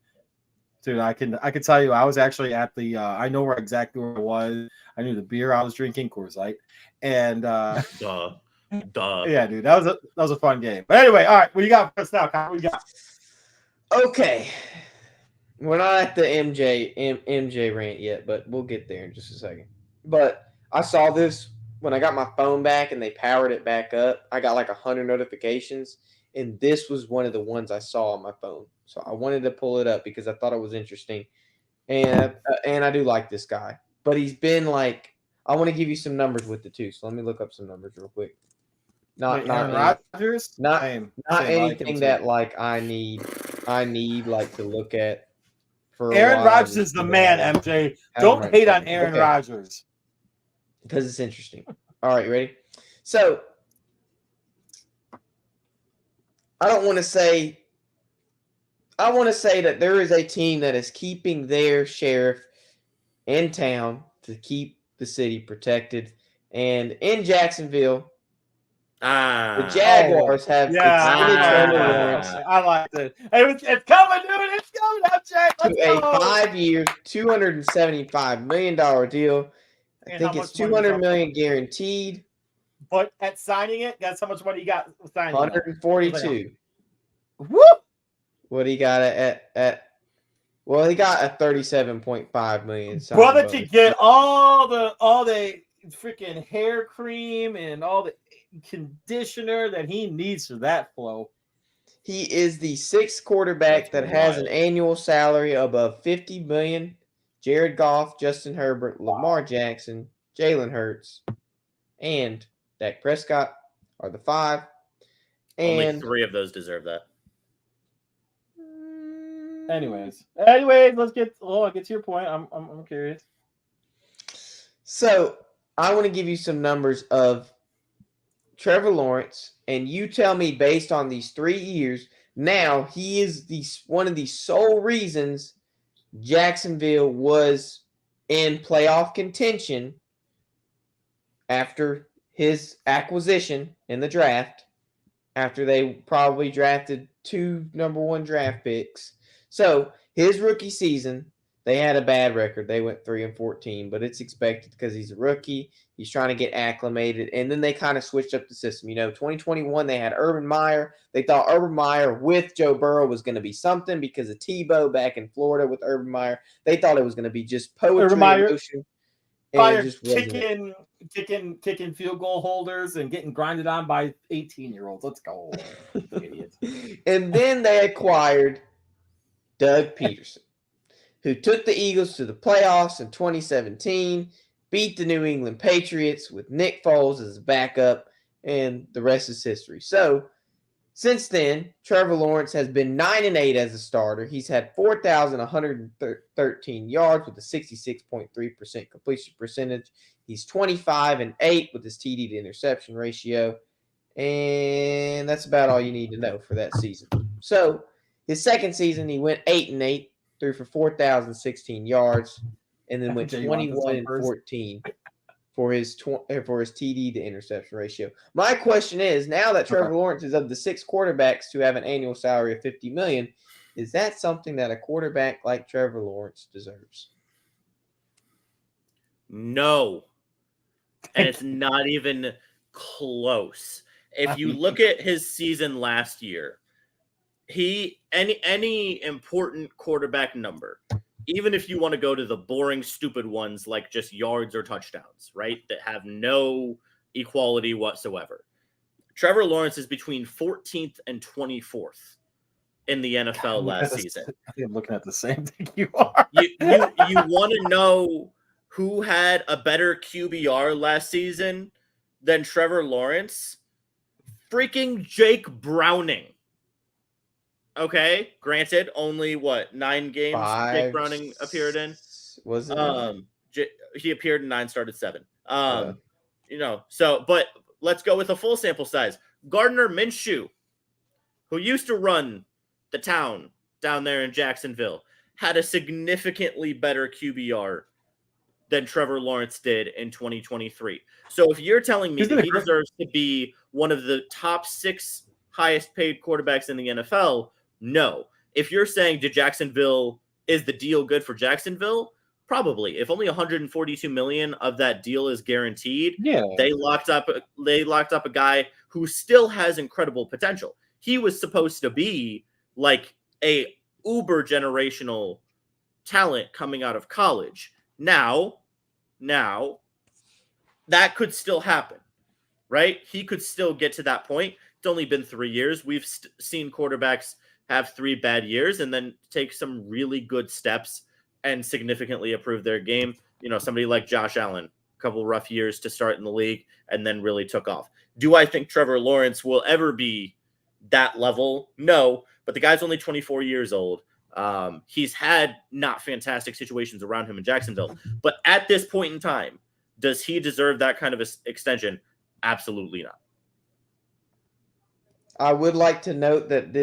dude. I can tell you, I was actually at the. I know exactly where I was. I knew the beer I was drinking, Coors Light, and Duh. yeah, dude, that was a fun game. But anyway, all right, what you got for us now, Kyle? What you got? Okay, we're not at the MJ rant yet, but we'll get there in just a second. But I saw this when I got my phone back and they powered it back up. I got like 100 notifications, and this was one of the ones I saw on my phone. So I wanted to pull it up because I thought it was interesting, and I do like this guy. But he's been like, I want to give you some numbers with it too. So let me look up some numbers real quick. Wait, Not Aaron any- Rodgers? not- Same, not same. I like him anything too. that like I need like to look at. For a Aaron while, I Rodgers just is the figured man, out MJ. have him Don't right hate in on front of me. Aaron Okay. Rodgers. Because it's interesting. All right, you ready? So I want to say that there is a team that is keeping their sheriff in town to keep the city protected. And in Jacksonville, the Jaguars have extended Trevor Lawrence I like it. It's coming, dude. It's coming up, Jay. Let's to a go. 5-year, $275 million deal. I And think how it's much money is $200 up? million guaranteed. But at signing it, guess how much money you got signing it? 142. Whoop! What he got well, he got a 37.5 million. signing Brother bonus. can get all the freaking hair cream and all the conditioner that he needs for that flow. He is the sixth quarterback That's that has an wild. annual salary above 50 million. Jared Goff, Justin Herbert, Lamar Jackson, Jalen Hurts, and Dak Prescott are the 5. Only And 3 of those deserve that. Anyways, let's get to your point. I'm curious. So I want to give you some numbers of Trevor Lawrence, and you tell me based on these 3 years. Now he is one of the sole reasons Jacksonville was in playoff contention after his acquisition in the draft, after they probably drafted 2 number 1 draft picks. So his rookie season, They had a bad record. They went 3-14, but it's expected because he's a rookie. He's trying to get acclimated. And then they kind of switched up the system. 2021, they had Urban Meyer. They thought Urban Meyer with Joe Burrow was going to be something because of Tebow back in Florida with Urban Meyer. They thought it was going to be just poetry Urban Meyer, in motion. And it just kicking field goal holders and getting grinded on by 18-year-olds. Let's go. Idiot. And then they acquired Doug Peterson, who took the Eagles to the playoffs in 2017, beat the New England Patriots with Nick Foles as a backup, and the rest is history. So, since then, Trevor Lawrence has been 9-8 as a starter. He's had 4,113 yards with a 66.3% completion percentage. He's 25-8 with his TD to interception ratio. And that's about all you need to know for that season. So, his second season, he went 8-8, threw for 4,016 yards, and then went 21-14 for his TD to interception ratio. My question is, now that Trevor Lawrence is of the 6 quarterbacks to have an annual salary of $50 million, is that something that a quarterback like Trevor Lawrence deserves? No. And it's not even close. If you look at his season last year, any important quarterback number, even if you want to go to the boring, stupid ones like just yards or touchdowns, right, that have no equality whatsoever, Trevor Lawrence is between 14th and 24th in the NFL last season. I think I'm looking at the same thing you are. You want to know who had a better QBR last season than Trevor Lawrence? Freaking Jake Browning. Okay, granted, only 9 games Jake Browning appeared in. Was it? He appeared in 9, started 7. But let's go with a full sample size. Gardner Minshew, who used to run the town down there in Jacksonville, had a significantly better QBR than Trevor Lawrence did in 2023. So if you're telling me that he deserves to be one of the top 6 highest paid quarterbacks in the NFL, no. If you're saying is the deal good for Jacksonville? Probably. If only $142 million of that deal is guaranteed, they locked up a guy who still has incredible potential. He was supposed to be like a uber generational talent coming out of college. Now that could still happen, right? He could still get to that point. It's only been 3 years. We've seen quarterbacks have 3 bad years and then take some really good steps and significantly improve their game. Somebody like Josh Allen, a couple rough years to start in the league and then really took off. Do I think Trevor Lawrence will ever be that level? No, but the guy's only 24 years old. He's had not fantastic situations around him in Jacksonville, but at this point in time, does he deserve that kind of extension? Absolutely not. I would like to note that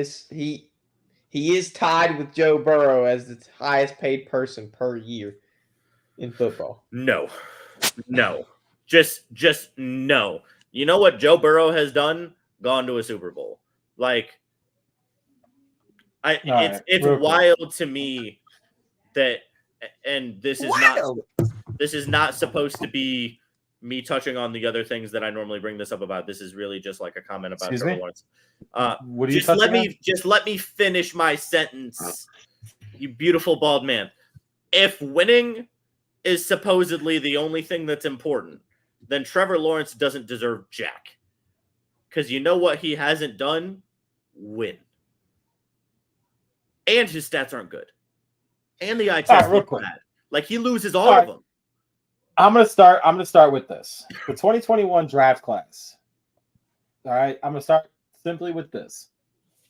he is tied with Joe Burrow as the highest paid person per year in football. No, just no. You know what Joe Burrow has done? Gone to a Super Bowl. It's wild to me that, and this is not supposed to be me touching on the other things that I normally bring this up about. This is really just like a comment about Trevor Lawrence. What are you just let me finish my sentence, you beautiful bald man. If winning is supposedly the only thing that's important, then Trevor Lawrence doesn't deserve jack. Because you know what he hasn't done? Win. And his stats aren't good. And the eye test is bad. He loses all of them. I'm gonna start with this. The 2021 draft class. All right. I'm gonna start simply with this.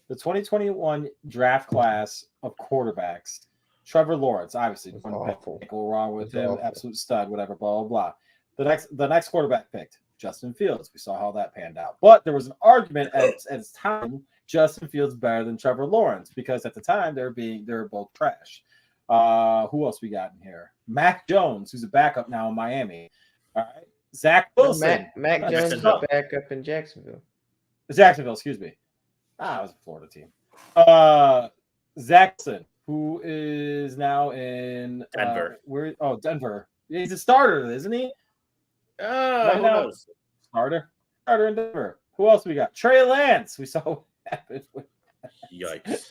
The 2021 draft class of quarterbacks. Trevor Lawrence, obviously, go wrong with him, absolute stud, whatever, blah blah blah. The next quarterback picked, Justin Fields. We saw how that panned out. But there was an argument at its time, Justin Fields better than Trevor Lawrence, because at the time they were both trash. Who else we got in here? Mac Jones, who's a backup now in Miami. All right. Zach Wilson. Mac Jones is a backup in Jacksonville. Jacksonville, excuse me. It was a Florida team. Zach Wilson, who is now in Denver. where? Oh, Denver. He's a starter, isn't he? Right Who now, knows? starter in Denver. Who else we got? Trey Lance. We saw what happened with. Yikes.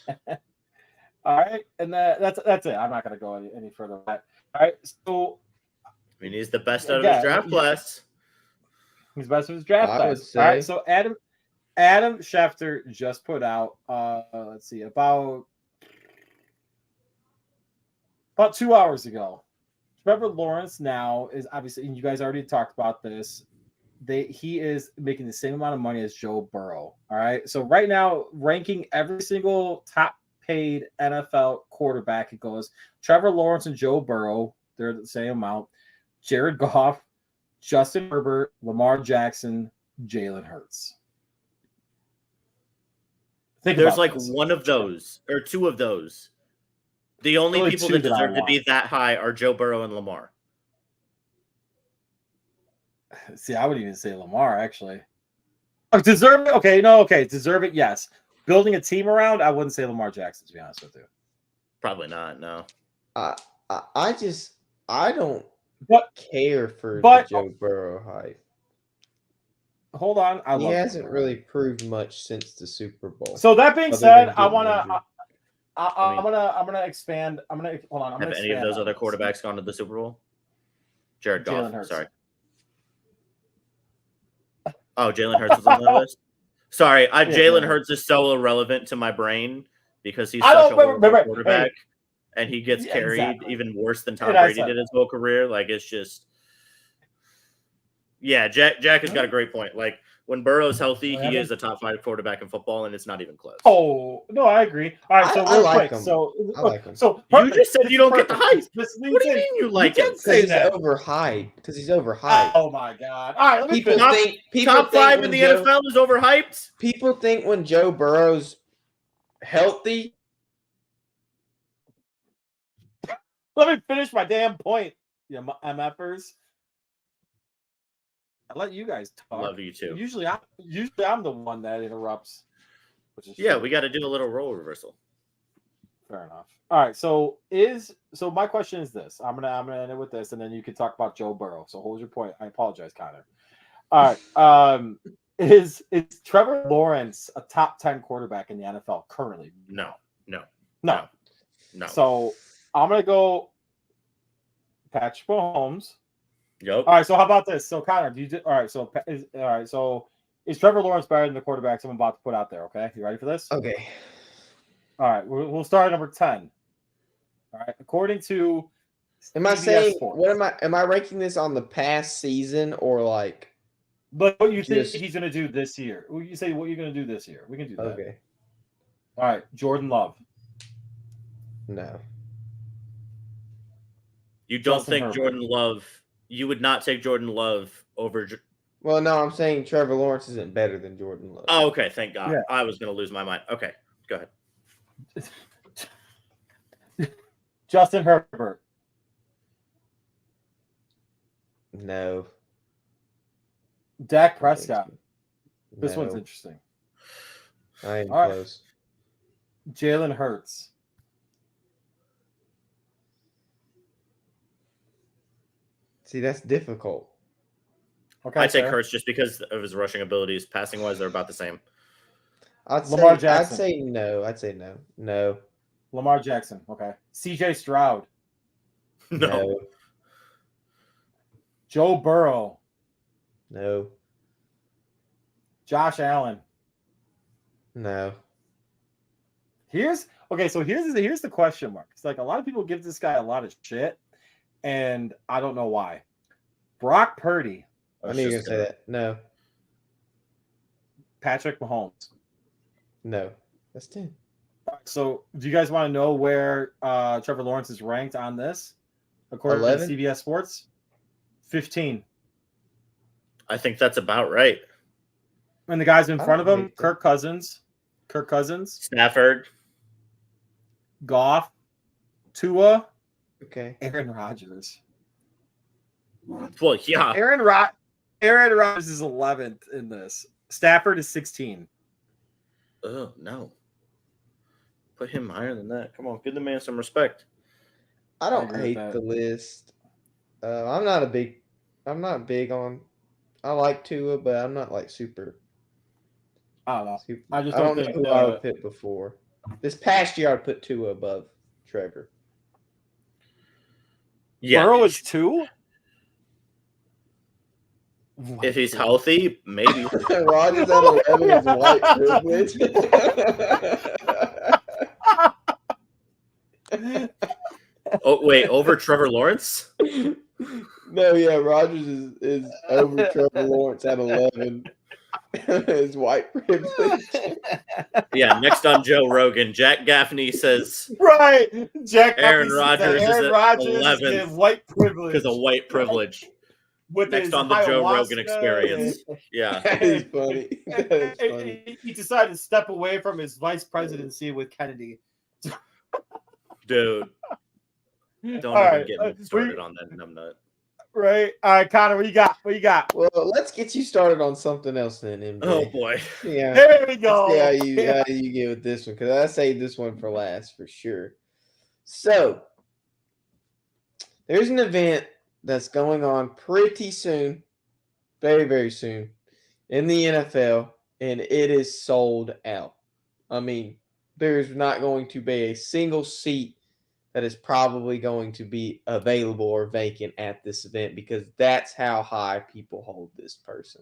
All right, and that's it. I'm not going to go any further with that. All right, so I mean, he's the best out of his draft class. he's best of his draft I class. would say. All right, so Adam Schefter just put out let's see, about 2 hours ago. Trevor Lawrence now is obviously, and you guys already talked about this. He is making the same amount of money as Joe Burrow. All right, so right now, ranking every single top paid NFL quarterback, it goes Trevor Lawrence and Joe Burrow. They're the same amount. Jared Goff, Justin Herbert, Lamar Jackson, Jalen Hurts. There's like one of those or two of those. The only Only people two that that I deserve to be want. that high are Joe Burrow and Lamar. See, I wouldn't even say Lamar, actually. Oh, deserve it? Okay, no, okay. Deserve it, yes. Building a team around, I wouldn't say Lamar Jackson, to be honest with you. Probably not, no. I don't But care for but- the Joe Burrow hype. hold on. He hasn't really proved much since the Super Bowl. So that being other said, than I getting want to. injured. I'm gonna expand. Hold on. I'm Have gonna any of expand those on other this. quarterbacks gone to the Super Bowl? Jared Goff. Jalen Hurts. Sorry. Oh, Jalen Hurts is on the list. Sorry, Jalen Hurts is so irrelevant to my brain because he's such a horrible quarterback, and he gets carried even worse than Tom Brady did his whole career. Like it's just, yeah. Jack has got a great point. Like when Burrow's healthy, he is a top 5 quarterback in football, and it's not even close. Oh no, I agree. All right, so I real like quick. him. So I like him. So You just said you don't get the hype. What What do you mean you like him? Because he's overhyped. Because he's overhyped. Oh my god! All right, let me People finish. think Top 5 in when the Joe- NFL is overhyped. People think when Joe Burrow's healthy, Let me finish my damn point. Yeah, MFers. I let you guys talk. Love you too. Usually I'm the one that interrupts. Which is Yeah, true. we got to do a little role reversal. Fair enough. All right, so my question is this. I'm gonna end it with this, and then you can talk about Joe Burrow. So hold your point. I apologize, Connor. All right. Is Trevor Lawrence a top 10 quarterback in the NFL currently? No. So I'm gonna go Patrick Mahomes. Yep. All right. So how about this? So Connor, all right? So is Trevor Lawrence better than the quarterbacks I'm about to put out there? Okay, you ready for this? okay. All right. We'll start at number 10. All right. According to Am I CBS saying Sports. am I ranking this on the past season or like But what you think Just- he's going to do this year? You say what you're going to do this year. We can do that. okay? All right. Jordan Love. No. You don't Justin think Herbert. Jordan Love? You would not take Jordan Love over. Well, no, I'm saying Trevor Lawrence isn't better than Jordan Love. Oh, okay. Thank God. Yeah. I was going to lose my mind. Okay, go ahead. Justin Herbert. No. Dak Prescott. No. This one's interesting. I ain't All right. close. Jalen Hurts. See, that's difficult. Okay. I take fair. Hurts just because of his rushing abilities. Passing wise, they're about the same. Lamar Jackson. I'd say no. I'd say no. No. Lamar Jackson. Okay. CJ Stroud. No. Joe Burrow. No. Josh Allen. No. Here's the question mark. It's like a lot of people give this guy a lot of shit, and I don't know why. Brock Purdy. I knew you were gonna say that. No. Patrick Mahomes. No. That's 10. So, do you guys want to know where Trevor Lawrence is ranked on this? According 11? to CBS Sports, 15. I think that's about right. And the guys in I front of don't him, hate Kirk Cousins, Stafford. Goff, Tua, Okay. Aaron Rodgers. Well, yeah. Aaron Rodgers is 11th in this. Stafford is 16. Oh no. put him higher than that. Come on, give the man some respect. I don't agree with hate that. the list. I'm not big on. I like Tua, but I'm not like super. I don't know. super I just I don't don't know think who I would pick before. This past year, I'd put Tua above Trevor. Yeah, Burrow is 2. if he's healthy, maybe. Rogers at 11 is white privilege. Oh wait, over Trevor Lawrence? No, yeah, Rogers is over Trevor Lawrence at 11. Is white privilege. Yeah, next on Joe Rogan, Jack Gaffney says Right. Jack Aaron Gaffney said Rodgers is Aaron at Rodgers 11th is white privilege. because of white privilege. With Next his on the Joe Rogan ayahuasca Experience. Yeah. That is funny. That is funny. He decided to step away from his vice presidency with Kennedy. Dude. Don't All even right, get me started on that numbnut. Right. All right, Connor, what you got? What you got? Well, let's get you started on something else then, MJ. Oh boy. Yeah. There we go. Let's see how you get with this one, because I saved this one for last for sure. So there's an event that's going on pretty soon, very, very soon, in the NFL, and it is sold out. I mean, there's not going to be a single seat that is probably going to be available or vacant at this event, because that's how high people hold this person.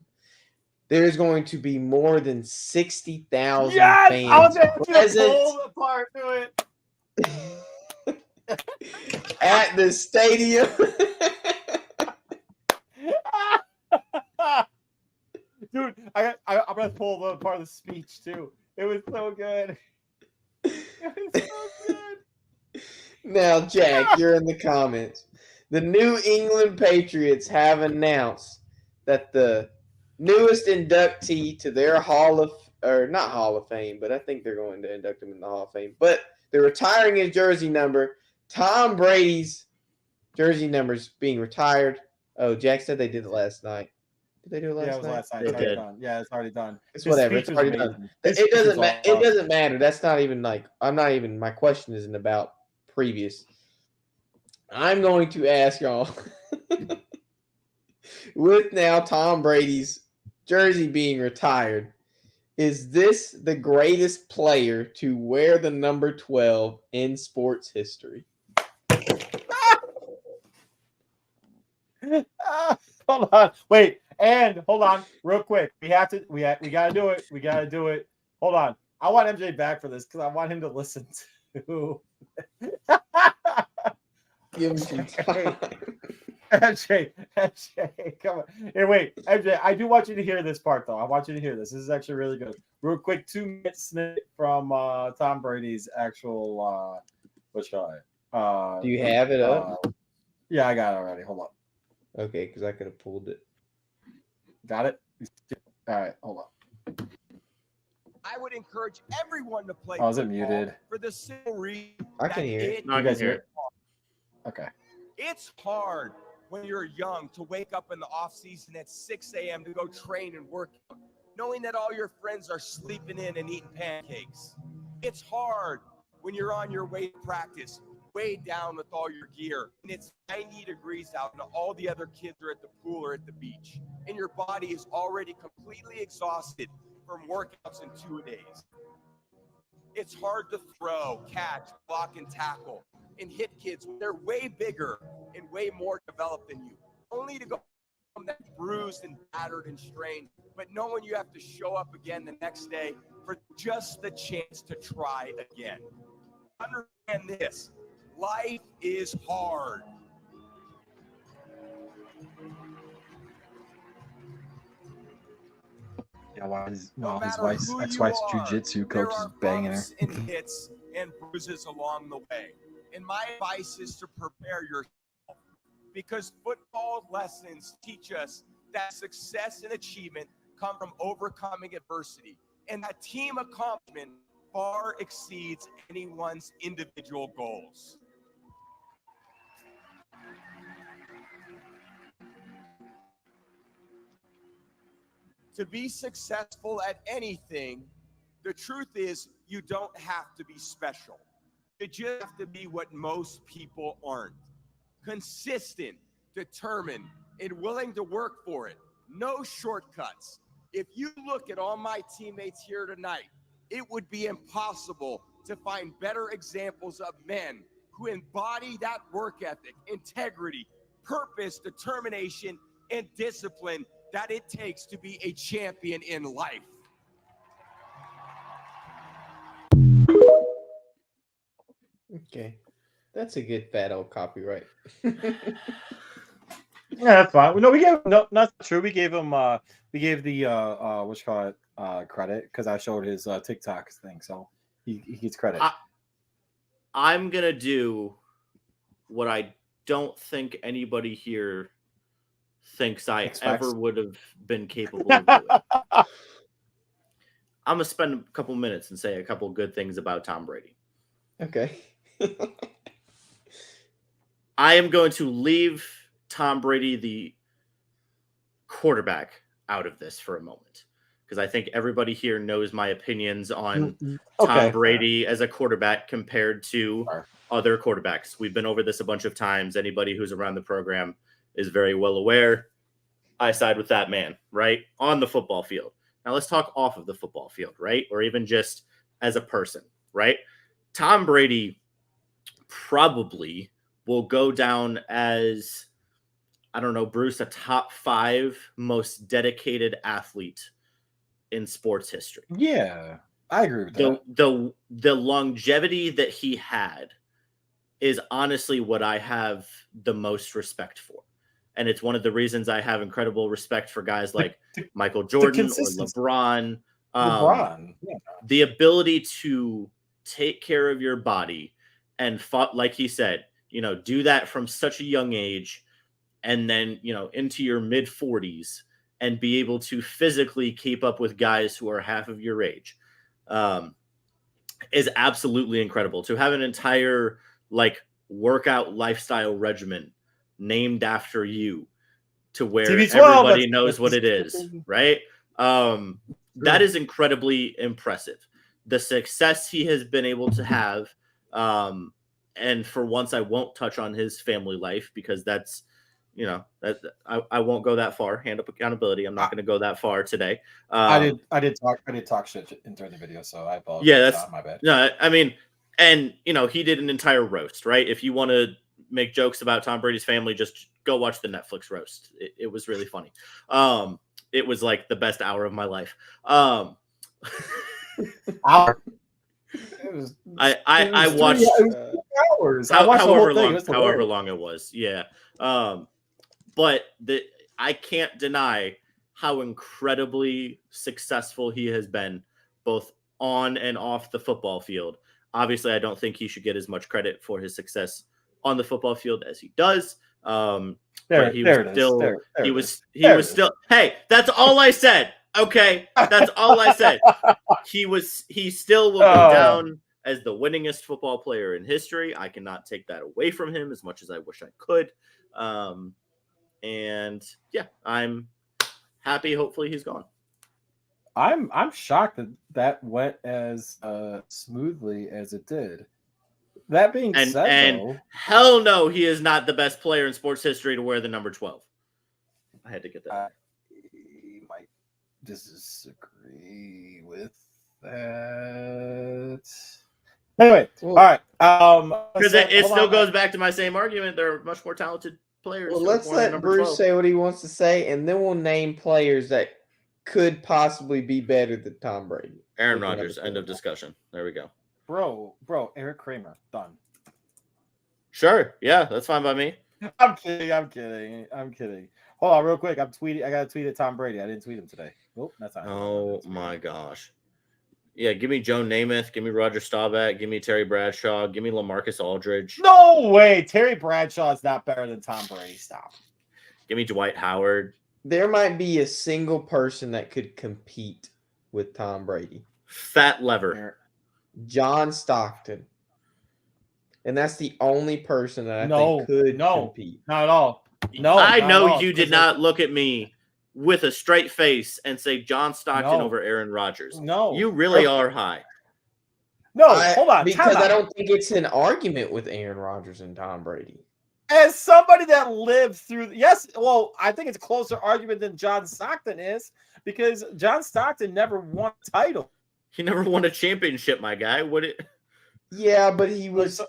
There's going to be more than 60,000 yes, fans I was able to present pull apart to it. at the stadium. Dude, I'm gonna pull the part of the speech too. It was so good. It was so good. Now, Jack, you're in the comments. The New England Patriots have announced that the newest inductee to their not Hall of Fame, but I think they're going to induct him in the Hall of Fame. But they're retiring his jersey number. Tom Brady's jersey number's being retired. Oh, Jack said they did it last night. Did they do it last Yeah, it was night? last night. They It's already did. done. Yeah, it's already done. It's His whatever. speech It's was already amazing. done. His It speech doesn't was matter. It awesome. doesn't matter. That's not even like my question isn't about previous. I'm going to ask y'all with now Tom Brady's jersey being retired, is this the greatest player to wear the number 12 in sports history? Hold on. Wait. And hold on, real quick. We gotta do it. We gotta do it. Hold on. I want MJ back for this because I want him to listen to. Give him some time. MJ, come on. Here, wait, MJ. I do want you to hear this part though. I want you to hear this. This is actually really good. Real quick, 2-minute snippet from Tom Brady's actual. What's it? Do you have it up? Yeah, I got it already. Hold on. Okay, because I could have pulled it. Got it? All right, hold on. I would encourage everyone to play. Oh, is it football muted? For the simple reason I can that hear it. No, I You can guys hear hear it. Okay. it's hard when you're young to wake up in the off season at 6 a.m. to go train and work out, knowing that all your friends are sleeping in and eating pancakes. It's hard when you're on your way to practice, weighed down with all your gear, and it's 90 degrees out and all the other kids are at the pool or at the beach, and your body is already completely exhausted from workouts in 2 days. It's hard to throw, catch, block, and tackle and hit kids when they're way bigger and way more developed than you, only to go from that bruised and battered and strained, but knowing you have to show up again the next day for just the chance to try again. Understand this, life is hard. Yeah, while his Matter wife's who ex-wife's you are, jiu-jitsu there coach is are banging her. bumps and hits and bruises along the way. And my advice is to prepare yourself, because football lessons teach us that success and achievement come from overcoming adversity, and that team accomplishment far exceeds anyone's individual goals. To be successful at anything, The truth is, you don't have to be special. You just have to be what most people aren't. Consistent, determined, and willing to work for it. No shortcuts. If you look at all my teammates here tonight, it would be impossible to find better examples of men who embody that work ethic, integrity, purpose, determination, and discipline that it takes to be a champion in life. Okay. That's a good fat old copyright. Yeah, that's fine. No, we gave not true. We gave him we gave the what you call it credit because I showed his TikTok thing, so he gets credit. I'm gonna do what I don't think anybody here thinks I ever would have been capable of doing. I'm gonna spend a couple minutes and say a couple good things about Tom Brady. Okay. I am going to leave Tom Brady, the quarterback, out of this for a moment because I think everybody here knows my opinions on Tom Brady as a quarterback compared to other quarterbacks. We've been over this a bunch of times. Anybody who's around the program is very well aware. I side with that man, right? On the football field. Now let's talk off of the football field, right? Or even just as a person, right? Tom Brady probably will go down as, I don't know, Bruce, a top 5 most dedicated athlete in sports history. Yeah, I agree with that. The longevity that he had is honestly what I have the most respect for. And it's one of the reasons I have incredible respect for guys like Michael Jordan or LeBron. The ability to take care of your body and, like he said, do that from such a young age and then, into your mid 40s and be able to physically keep up with guys who are half of your age is absolutely incredible. To have an entire workout lifestyle regimen named after you to where TB12, everybody knows what it is, right? That is incredibly impressive. The success he has been able to have, and for once I won't touch on his family life because that's, I won't go that far. Hand up accountability. I'm not going to go that far today. I did talk shit during the video, so I apologize. Yeah, that's my bad. No, I mean, and he did an entire roast, right? If you want to make jokes about Tom Brady's family, just go watch the Netflix roast. It was really funny. It was like the best hour of my life. Hour. I watched 3 hours. I watched however long it was. Yeah. But I can't deny how incredibly successful he has been both on and off the football field. Obviously, I don't think he should get as much credit for his success on the football field as he does. But he was still. Hey, that's all I said. Okay, that's all I said. He still will go down as the winningest football player in history. I cannot take that away from him as much as I wish I could. And yeah, I'm happy. Hopefully he's gone. I'm shocked that went as smoothly as it did. That being said, though, hell no, he is not the best player in sports history to wear the number 12. I had to get that. I might disagree with that. Anyway, all right. Because it still goes back to my same argument. They're much more talented players. Well, let's let Bruce 12. say what he wants to say, and then we'll name players that could possibly be better than Tom Brady. Aaron Rodgers, end of discussion. There we go. Bro, Eric Kramer, done. Sure, yeah, that's fine by me. I'm kidding. Hold on, real quick. I got to tweet at Tom Brady. I didn't tweet him today. Oh, that's not. Oh my gosh. Yeah, give me Joe Namath, give me Roger Staubach, give me Terry Bradshaw, give me LaMarcus Aldridge. No way, Terry Bradshaw is not better than Tom Brady. Stop. Give me Dwight Howard. There might be a single person that could compete with Tom Brady. Fat lever. John Stockton. And that's the only person that I think could compete. Not at all. No, I know you did not look at me with a straight face and say John Stockton No. over Aaron Rodgers. No. You really are high. No, hold on. Because time I out. don't think it's an argument with Aaron Rodgers and Tom Brady. As somebody that lived through, yes, well, I think it's a closer argument than John Stockton is because John Stockton never won a title. He never won a championship, my guy. Yeah, but he was.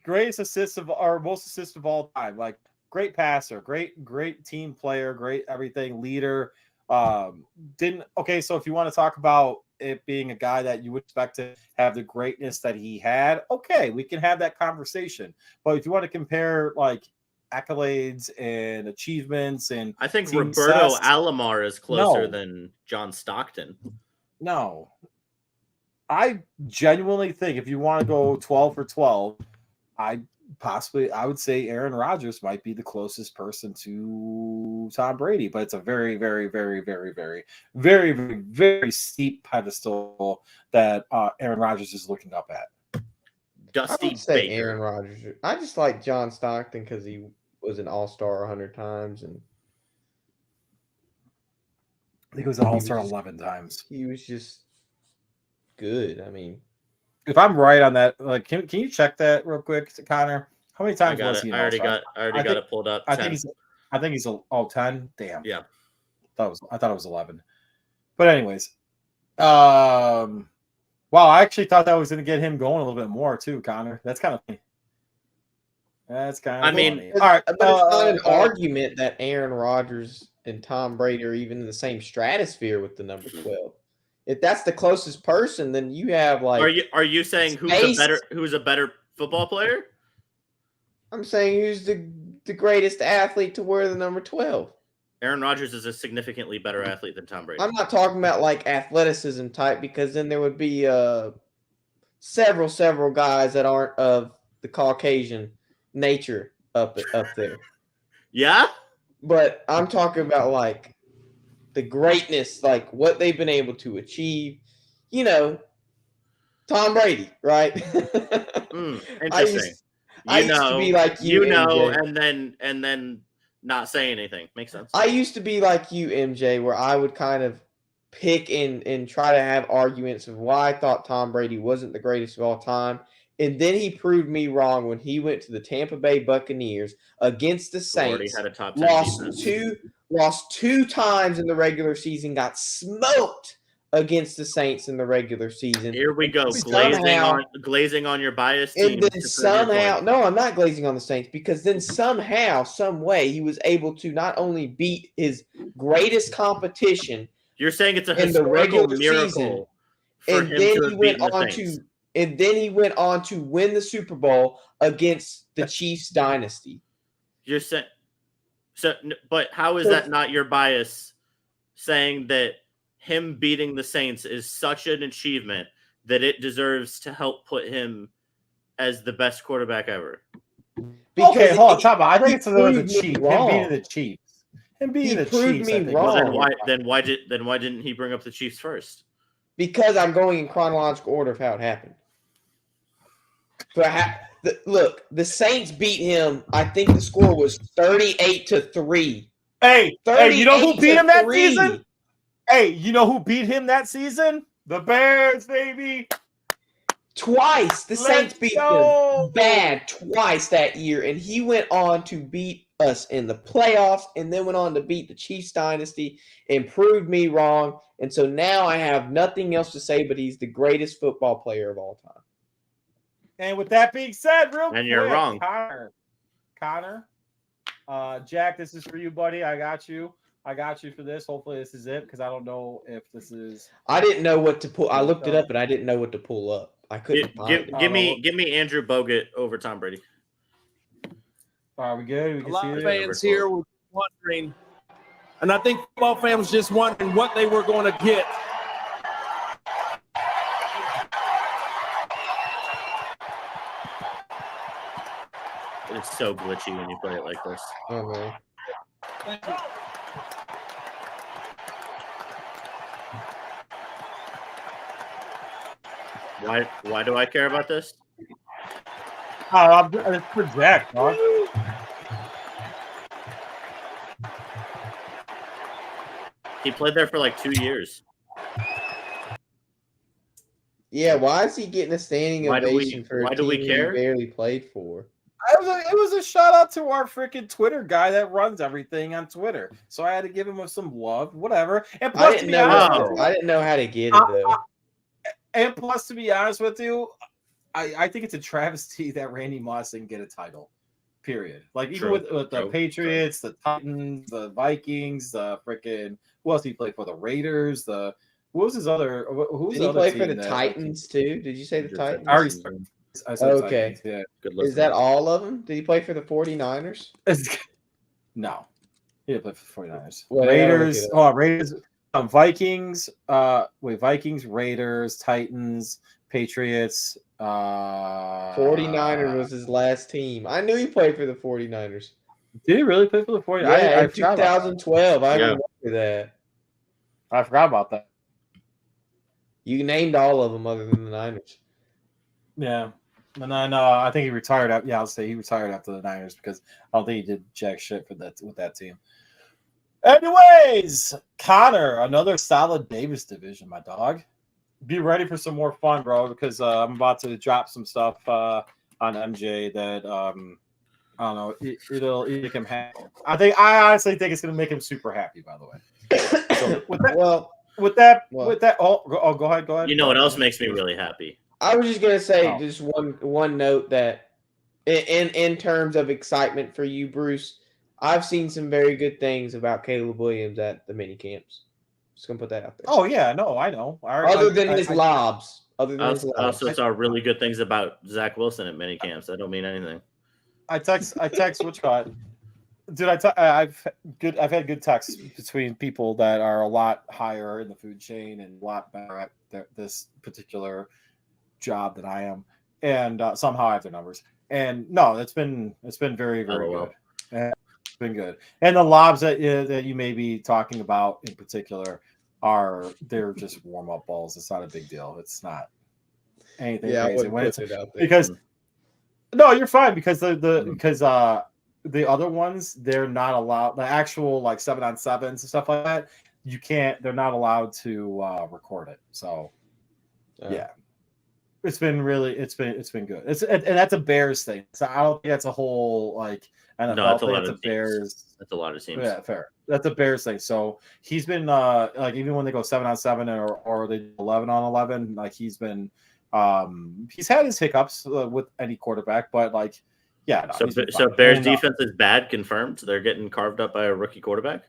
Greatest assist of or most assists of all time. Like great passer, great team player, great everything, leader. Okay, so if you want to talk about it being a guy that you would expect to have the greatness that he had, okay, we can have that conversation. But if you want to compare like accolades and achievements and I think team Roberto success, Alomar is closer No. than John Stockton. no. I genuinely think if you want to go 12 for 12, I would say Aaron Rodgers might be the closest person to Tom Brady, but it's a very, very, very, very, very, very, very, very steep pedestal that Aaron Rodgers is looking up at. I Dusty would say Baker. Aaron Rodgers. I just like John Stockton because he was an All-Star 100 times, and I think it was an He All-Star was- 11 times. he was just good. I mean, If I'm right on that, like, can you check that real quick, Connor? How many I times got was it. he? I already got think- it pulled up. I 10. think he's 10. Damn. Yeah. I thought it was 11. But anyways, wow, I actually thought that was going to get him going a little bit more too, Connor. That's kind of funny. That's kind of I mean, funny. All right, but it's not an argument that Aaron Rodgers and Tom Brady are even in the same stratosphere with the number 12. If that's the closest person, then you have like. Are you saying who's a better football player? I'm saying who's the greatest athlete to wear the number 12. Aaron Rodgers is a significantly better athlete than Tom Brady. I'm not talking about like athleticism type because then there would be several guys that aren't of the Caucasian nature up there. Yeah? But I'm talking about like the greatness, like what they've been able to achieve. You know, Tom Brady, right? Interesting. I used to be like you, MJ. and then not say anything. Makes sense. I used to be like you, MJ, where I would kind of pick and try to have arguments of why I thought Tom Brady wasn't the greatest of all time. And then he proved me wrong when he went to the Tampa Bay Buccaneers against the Already Saints. had a top 10 defense. Lost two times in the regular season, got smoked against the Saints in the regular season. Here we go, Somehow- glazing on your bias team. And then somehow, no, I'm not glazing on the Saints because then somehow, some way, he was able to not only beat his greatest competition, You're saying it's a in the historical regular miracle season, for and him then to he have went beaten the on Saints. to win the Super Bowl against the Chiefs dynasty. You're saying but how is that not your bias saying that him beating the Saints is such an achievement that it deserves to help put him as the best quarterback ever? Okay, hold on, talk about. I think it's the proved me Chiefs. Him wrong. beating the Chiefs. Him beating He the proved Chiefs. me I think, wrong. was Then why didn't he bring up the Chiefs first? Because I'm going in chronological order of how it happened. Look, the Saints beat him. I think the score was 38-3. Hey, you know who beat him that 38-3. season? Hey, you know who beat him that season? The Bears, baby. Twice. The Saints beat go. him bad twice that year, and he went on to beat us in the playoffs and then went on to beat the Chiefs dynasty and proved me wrong. And so now I have nothing else to say, but he's the greatest football player of all time. And with that being said, real quick, And you're wrong. Connor, Jack, this is for you, buddy. I got you for this. Hopefully this is it because I don't know if this is. I didn't know what to pull. I looked it up, but I didn't know what to pull up. I couldn't find it. Give me Andrew Bogut over Tom Brady. Are we good? We A can lot see of it. fans here were wondering, and I think football fans just wondering what they were going to get. It's so glitchy when you play it like this. Oh, man. Why do I care about this? It's for Jack, dog. He played there for like 2 years. Yeah, why is he getting a standing Why do we- ovation for why a do we team care? he barely played for? It was a shout out to our freaking Twitter guy that runs everything on Twitter. So I had to give him some love, whatever. And I plus, didn't to be know. honest, with you, I didn't know how to get it though. and plus, to be honest with you, I think it's a travesty that Randy Moss didn't get a title. Period. Like even True, with the true, Patriots, the Titans, the Vikings, the freaking who else did he play for? The Raiders. What was his other? Who's Did the he other play for team the that- Titans too? Did you say the Just said Titans? I already Titans. I said Okay. Titans, yeah. Good Is listening. that all of them? Did he play for the 49ers? No, he didn't play for the 49ers. Well, Raiders. yeah, Raiders. Vikings. Vikings, Raiders, Titans, Patriots. 49ers was his last team. I knew he played for the 49ers. Did he really play for the 49ers? Yeah, I in forgot about 2012. I Yeah. remember that. that. I forgot about that. You named all of them other than the Niners. Yeah. And then I think he retired. I'll say he retired after the Niners because I don't think he did jack shit with that team. Anyways, Connor, another solid Davis division, my dog. Be ready for some more fun, bro, because I'm about to drop some stuff on MJ that I don't know. It'll make him happy. I honestly think it's gonna make him super happy. By the way. So with that, go ahead. You know what else makes me really happy? I was just gonna say Oh. just one note that in terms of excitement for you, Bruce, I've seen some very good things about Caleb Williams at the mini camps. Just gonna put that out there. Oh yeah, no, I know. Other than his lobs. Other than I his lobs. also saw really good things about Zach Wilson at mini camps. That don't mean anything. I text which guy. Dude, I've had good texts between people that are a lot higher in the food chain and a lot better at this particular job than I am, and somehow I have their numbers. And no, it's been very very well. good. It's been good. And the lobs that you may be talking about in particular they're just warm up balls. It's not a big deal. It's not anything Yeah, I crazy. wouldn't When put it's it out there. because no, you're fine because the other ones they're not allowed. The actual like 7-on-7s and stuff like that, you can't. They're not allowed to record it. So yeah, it's been good. And that's a Bears thing. So I don't think that's a whole like NFL No, that's a thing. lot It's of a Bears. That's a lot of teams. Yeah, fair. That's a Bears thing. So he's been like even when they go 7-on-7 or they do 11-on-11, like he's been he's had his hiccups with any quarterback, but like yeah. No, So Bears defense is bad, confirmed. They're getting carved up by a rookie quarterback.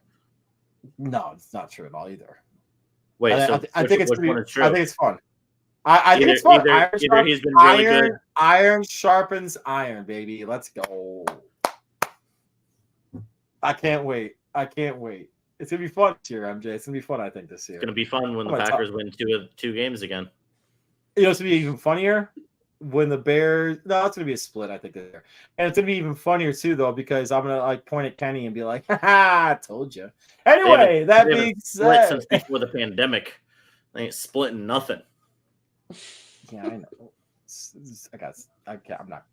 No, it's not true at all either. Wait, I think it's one is true? I think it's fun. I think it's fun. Either he's been really good. Iron sharpens iron, baby. Let's go. I can't wait. It's gonna be fun this year, MJ. It's gonna be fun, I think, this year. It's gonna be fun when the I'm gonna Packers win two games again. You know, it's gonna be even funnier when the Bears. No, it's gonna be a split, I think, there. And it's gonna be even funnier too, though, because I'm gonna like point at Kenny and be like, "Ha ha, I told you." Anyway, that they being haven't split said, since before the pandemic. They ain't splitting nothing. yeah, I know. I'm not.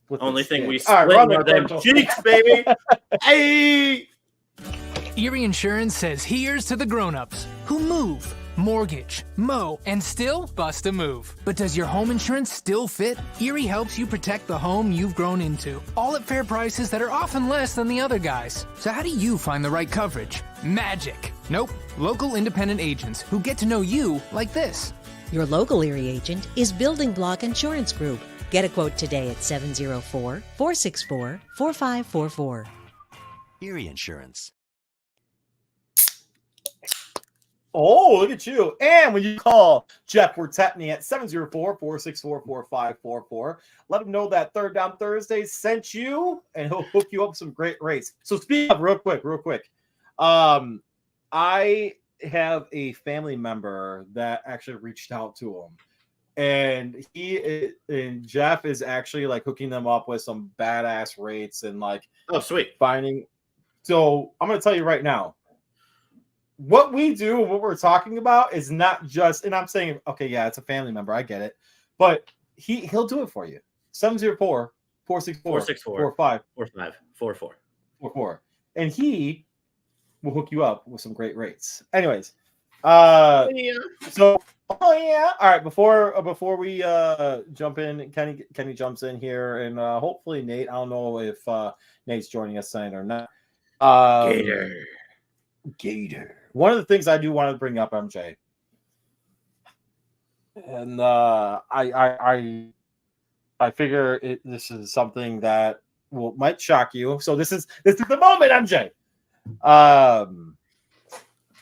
split Only this thing shit. we All split run the are them commercial. cheeks, baby. Hey. Erie Insurance says here's to the grown-ups who move, mortgage, mow, and still bust a move. But does your home insurance still fit? Erie helps you protect the home you've grown into, all at fair prices that are often less than the other guys. So how do you find the right coverage? Magic. Nope. Local independent agents who get to know you like this. Your local Erie agent is Building Block Insurance Group. Get a quote today at 704-464-4544. Erie Insurance. Oh, look at you. And when you call Jeff Wertetny at 704-464-4544, let him know that Third Down Thursday sent you, and he'll hook you up with some great rates. So speaking of real quick, I have a family member that actually reached out to him. And Jeff is actually like hooking them up with some badass rates and like sweet. finding. So I'm going to tell you right now, what we do, what we're talking about is not just, and I'm saying, okay, yeah, it's a family member. I get it. But he'll do it for you. 704-464-4544. And he we'll hook you up with some great rates. Anyways, so all right. Before we jump in, Kenny jumps in here, and hopefully Nate. I don't know if Nate's joining us tonight or not. Gator. One of the things I do want to bring up, MJ, and I figure this is something that might shock you. So this is the moment, MJ.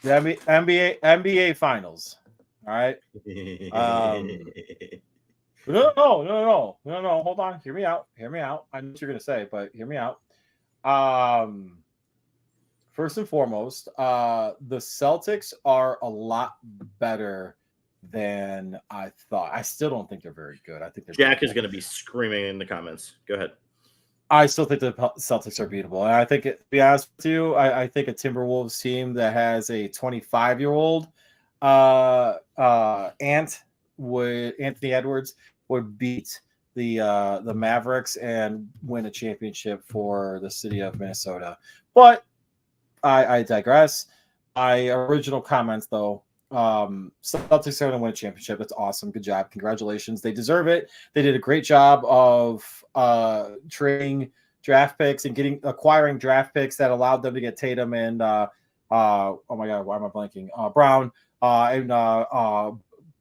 The NBA Finals. All right. No. Hold on. Hear me out. I know what you're gonna say, but hear me out. First and foremost, the Celtics are a lot better than I thought. I still don't think they're very good. I think Jack is going to be screaming in the comments. Go ahead. I still think the Celtics are beatable. And I think, to be honest with you, I think a Timberwolves team that has a 25-year-old Anthony Edwards would beat the Mavericks and win a championship for the city of Minnesota. But I digress. My original comments, though, Celtics are going to win a championship. That's awesome. Good job. Congratulations. They deserve it. They did a great job of trading draft picks and acquiring draft picks that allowed them to get Tatum and oh my God, why am I blanking? Brown and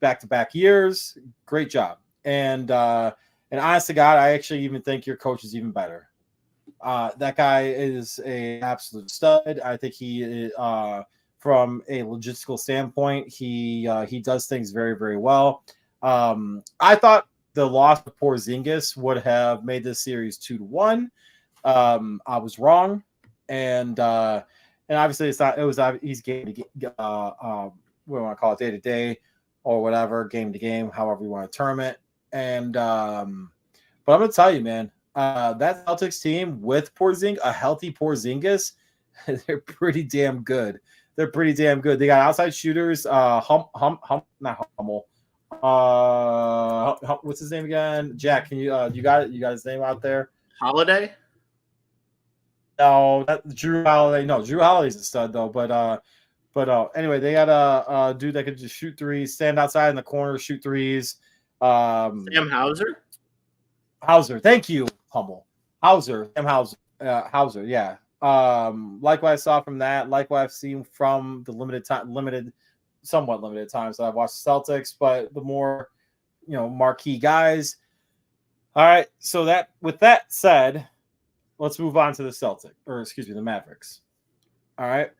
back-to-back years. Great job. And honest to God, I actually even think your coach is even better. That guy is an absolute stud. I think he from a logistical standpoint, he does things very, very well. I thought the loss of Porzingis would have made this series 2-1. I was wrong, and obviously it's not. It was he's game to game. What do I want to call it, day to day or whatever, game to game, however you want to term it. And but I'm gonna tell you, man, that Celtics team with a healthy Porzingis, they're pretty damn good. They got outside shooters. Not Hummel. What's his name again? Jack, can you got it? You got his name out there? Holiday? No, that Drew Holiday. No, Drew Holiday's a stud though. But anyway, they got a dude that could just shoot threes, stand outside in the corner, shoot threes. Sam Hauser. Thank you, Hummel. Sam Hauser. Yeah. Like what I saw from that, like what I've seen from the somewhat limited times that I've watched Celtics, but the more, marquee guys. All right. So with that said, let's move on to the Mavericks. All right.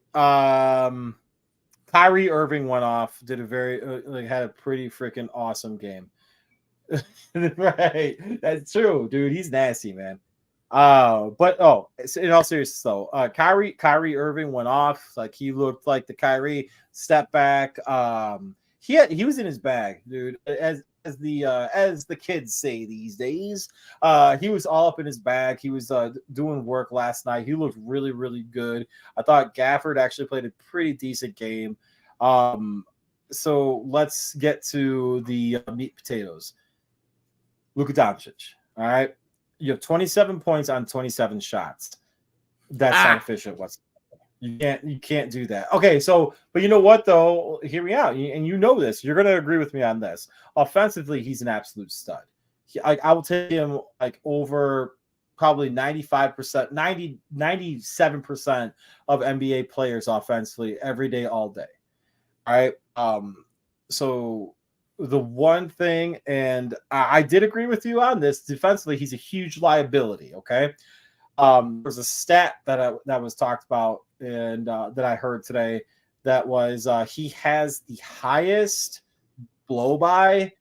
Kyrie Irving went off, did had a pretty freaking awesome game. Right. That's true, dude. He's nasty, man. But in all seriousness though, Kyrie Irving went off. Like, he looked like the Kyrie step back. He was in his bag, dude. As the kids say these days, he was all up in his bag. He was doing work last night. He looked really, really good. I thought Gafford actually played a pretty decent game. So let's get to the meat and potatoes. Luka Doncic. All right. You have 27 points on 27 shots. That's not efficient whatsoever. You can't do that. Okay, so, but you know what though? Hear me out, and you know this. You're going to agree with me on this. Offensively, he's an absolute stud. I will take him like over probably 95%, 97% of NBA players offensively every day, all day. All right. So the one thing, and I did agree with you on this, defensively, he's a huge liability. Okay. There's a stat that was talked about and that I heard today that was he has the highest blow-by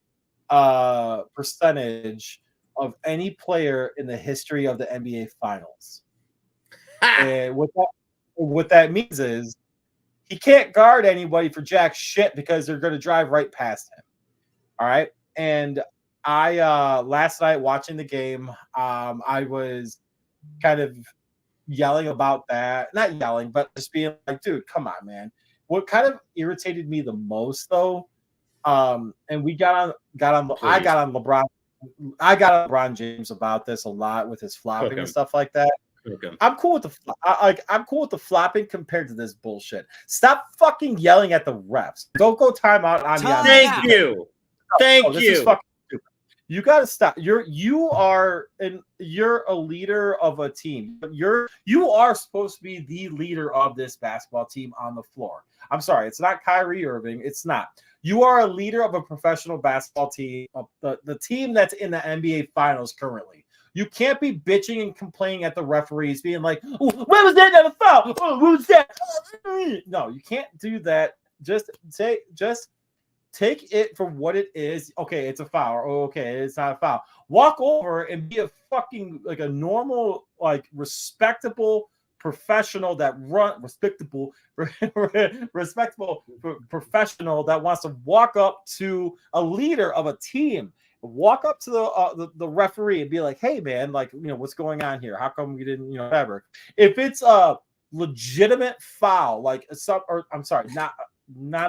percentage of any player in the history of the NBA Finals. And what that means is he can't guard anybody for jack shit because they're going to drive right past him. All right. And I last night watching the game, I was kind of yelling about that. Not yelling, but just being like, dude, come on, man. What kind of irritated me the most though, and I got on LeBron James about this a lot with his flopping and stuff like that. I'm cool with I'm cool with the flopping compared to this bullshit. Stop fucking yelling at the refs. Don't go timeout on me. Thank you. Thank This you. is fucking stupid. You got to stop. You're a leader of a team. You are supposed to be the leader of this basketball team on the floor. I'm sorry, it's not Kyrie Irving. It's not. You are a leader of a professional basketball team, the team that's in the NBA Finals currently. You can't be bitching and complaining at the referees, being like, oh, "Where was that not a foul? Oh, what was that?" No, you can't do that. Just take it for what it is. Okay, it's a foul. Oh, okay, it's not a foul. Walk over and be a fucking like a normal, like respectable professional respectable professional that wants to walk up to a leader of a team. Walk up to the referee and be like, "Hey, man, like, what's going on here? How come we didn't, whatever?" If it's a legitimate foul, like I'm sorry, not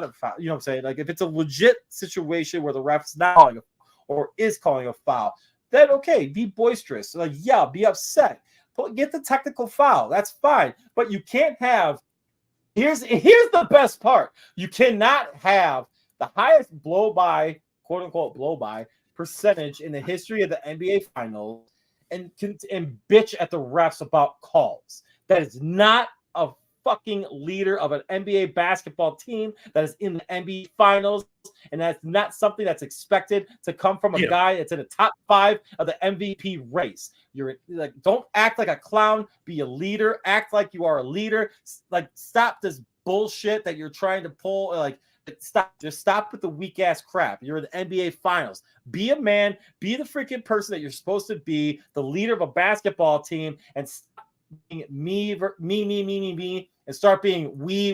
a foul. You know what I'm saying? Like if it's a legit situation where the ref's not calling or is calling a foul, then okay, be boisterous. Like, yeah, be upset. Get the technical foul. That's fine. But you can't have here's the best part. You cannot have the highest blow by, quote unquote, blow by percentage in the history of the NBA Finals and bitch at the refs about calls. That is not a fucking leader of an NBA basketball team that is in the NBA Finals, and that's not something that's expected to come from a guy that's in the top 5 of the MVP race. You're like, don't act like a clown. Be a leader. Act like you are a leader. Like, stop this bullshit that you're trying to pull. Like, stop with the weak ass crap. You're in the NBA Finals. Be a man. Be the freaking person that you're supposed to be, the leader of a basketball team, and stop being me, and start being we.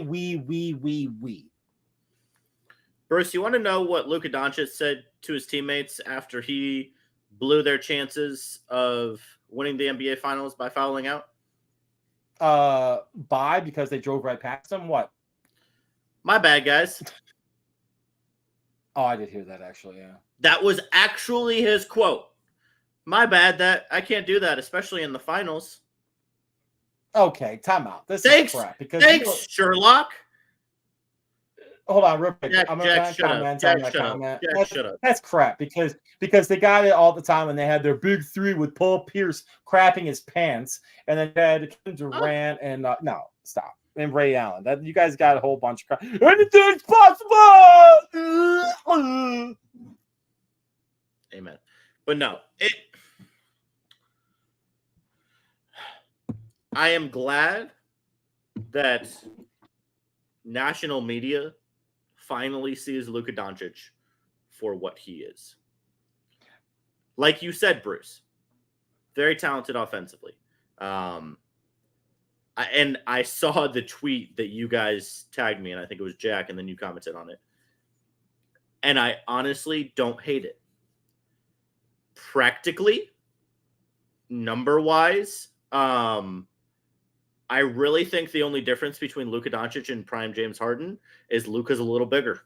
Bruce, you want to know what Luka Doncic said to his teammates after he blew their chances of winning the NBA Finals by fouling out? Because they drove right past him. What? My bad, guys. Oh, I did hear that actually. Yeah, that was actually his quote. My bad. That I can't do that, especially in the finals. Okay, time out. This is crap. Because Sherlock. Hold on, real quick. I'm gonna comment on that comment. That's crap because they got it all the time and they had their big three with Paul Pierce crapping his pants, and then they had Kevin Durant and no, stop. And Ray Allen. That you guys got a whole bunch of crap. Anything's possible. Amen. But no, I am glad that national media finally sees Luka Doncic for what he is. Like you said, Bruce, very talented offensively. And I saw the tweet that you guys tagged me, and I think it was Jack, and then you commented on it. And I honestly don't hate it. Practically, number-wise, I really think the only difference between Luka Doncic and prime James Harden is Luka's a little bigger.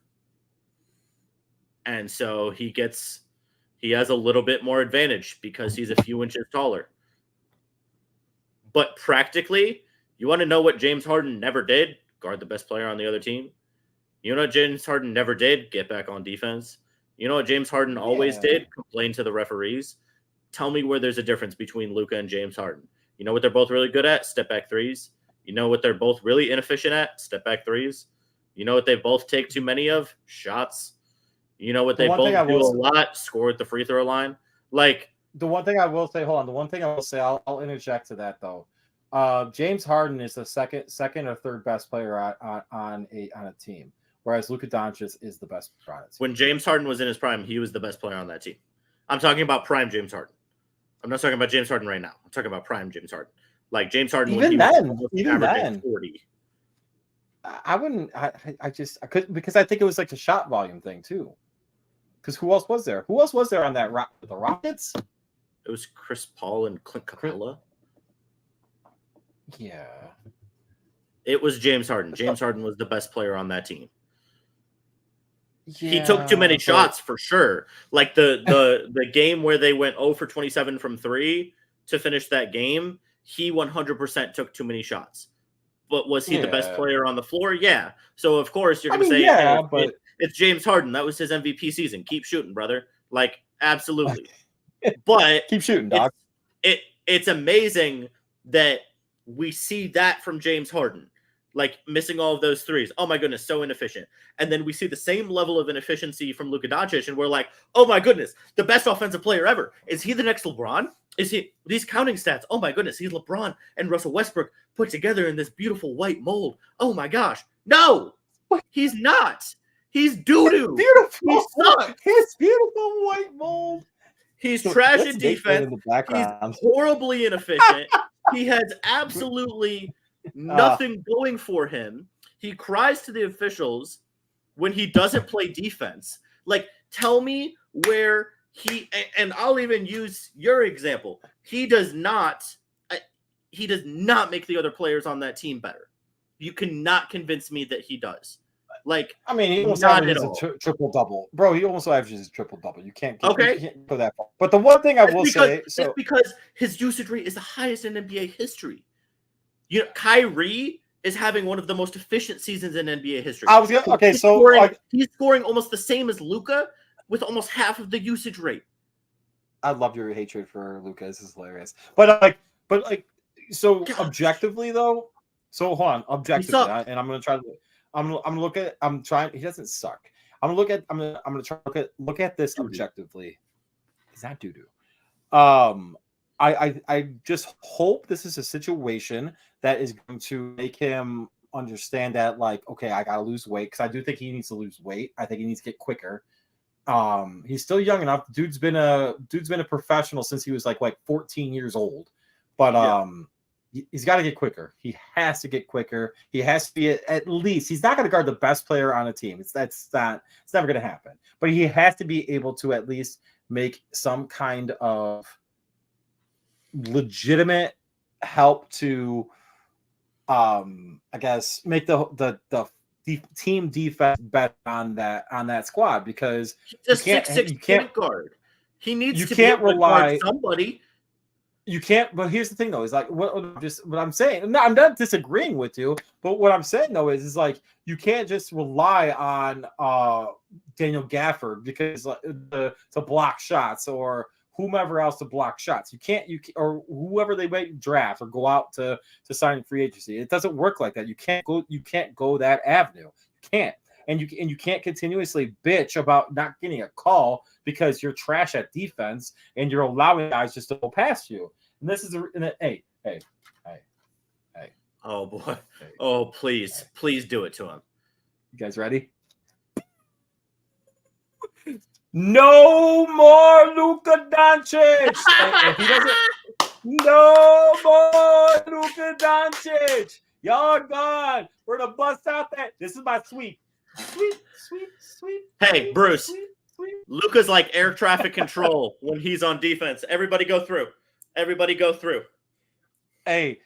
And so he has a little bit more advantage because he's a few inches taller. But practically, you want to know what James Harden never did? Guard the best player on the other team. You know what James Harden never did? Get back on defense. You know what James Harden always did? Complain to the referees. Tell me where there's a difference between Luka and James Harden. You know what they're both really good at? Step back threes. You know what they're both really inefficient at? Step back threes. You know what they both take too many of? Shots. You know what they both do a lot? Score at the free throw line. Like, the one thing I will say, hold on. The one thing I will say, I'll interject to that though. James Harden is the second or third best player on a team, whereas Luka Doncic is the best player on it. When James Harden was in his prime, he was the best player on that team. I'm talking about prime James Harden. I'm not talking about James Harden right now. I'm talking about prime James Harden. Like James Harden, even then, 40. I wouldn't. I could, because I think it was like a shot volume thing too. Because who else was there? Who else was there on that the Rockets? It was Chris Paul and Clint Capella. Yeah. It was James Harden. James Harden was the best player on that team. Yeah, he took too many shots for sure. Like the game where they went 0 for 27 from 3 to finish that game, he 100% took too many shots. But was he the best Yeah. player on the floor? Yeah. So of course you're going to say, yeah, hey, but it's James Harden. That was his MVP season. Keep shooting, brother. Like, absolutely. But keep shooting, dog. It's amazing that we see that from James Harden, like missing all of those threes. Oh my goodness, so inefficient. And then we see the same level of inefficiency from Luka Doncic, and we're like, oh my goodness, the best offensive player ever. Is he the next LeBron? Is he these counting stats? Oh my goodness, he's LeBron and Russell Westbrook put together in this beautiful white mold. Oh my gosh, no, he's not. He's doo-doo. Beautiful. He sucks. His beautiful white mold. He's So trash let's at make that defense. in the background. He's horribly inefficient. He has absolutely nothing going for him. He cries to the officials when he doesn't play defense. Like, tell me where he, and I'll even use your example. He does not make the other players on that team better. You cannot convince me that he does. Like, I mean, he almost not averages at a triple double, bro. He almost averages a triple double. You can't go that far. But the one thing I will say, it's because his usage rate is the highest in NBA history. You know, Kyrie is having one of the most efficient seasons in NBA history. He's scoring almost the same as Luka with almost half of the usage rate. I love your hatred for Luka. This is hilarious. But objectively though, so hold on, objectively, and I'm gonna try to. I'm gonna look at. I'm trying. He doesn't suck. I'm gonna try to look at this objectively. He's not doo doo. I just hope this is a situation that is going to make him understand that, like, okay, I gotta lose weight, because I do think he needs to lose weight. I think he needs to get quicker. He's still young enough. Dude's been a professional since he was like 14 years old. But he's got to get quicker. He has to get quicker. He has to be at least. He's not going to guard the best player on a team. It's never going to happen. But he has to be able to at least make some kind of legitimate help to, I guess, make the team defense better on that squad, because he's a 6'6" point guard. He needs to can't be able to guard somebody. You can't, but here's the thing though, is like what I'm saying. No, I'm not disagreeing with you, but what I'm saying though is like you can't just rely on Daniel Gafford because to block shots, or whomever else to block shots. Or whoever they might draft or go out to sign free agency. It doesn't work like that. You can't go that avenue. You can't. And you can't continuously bitch about not getting a call because you're trash at defense and you're allowing guys just to go past you. And this is hey. Oh boy. Oh, please do it to him. You guys ready? No more Luka Doncic. If he doesn't, no more Luka Doncic. Y'all gone. We're gonna bust out that. This is my sweep. Sweep. Hey, Bruce. Luka's like air traffic control when he's on defense. Everybody go through. Hey,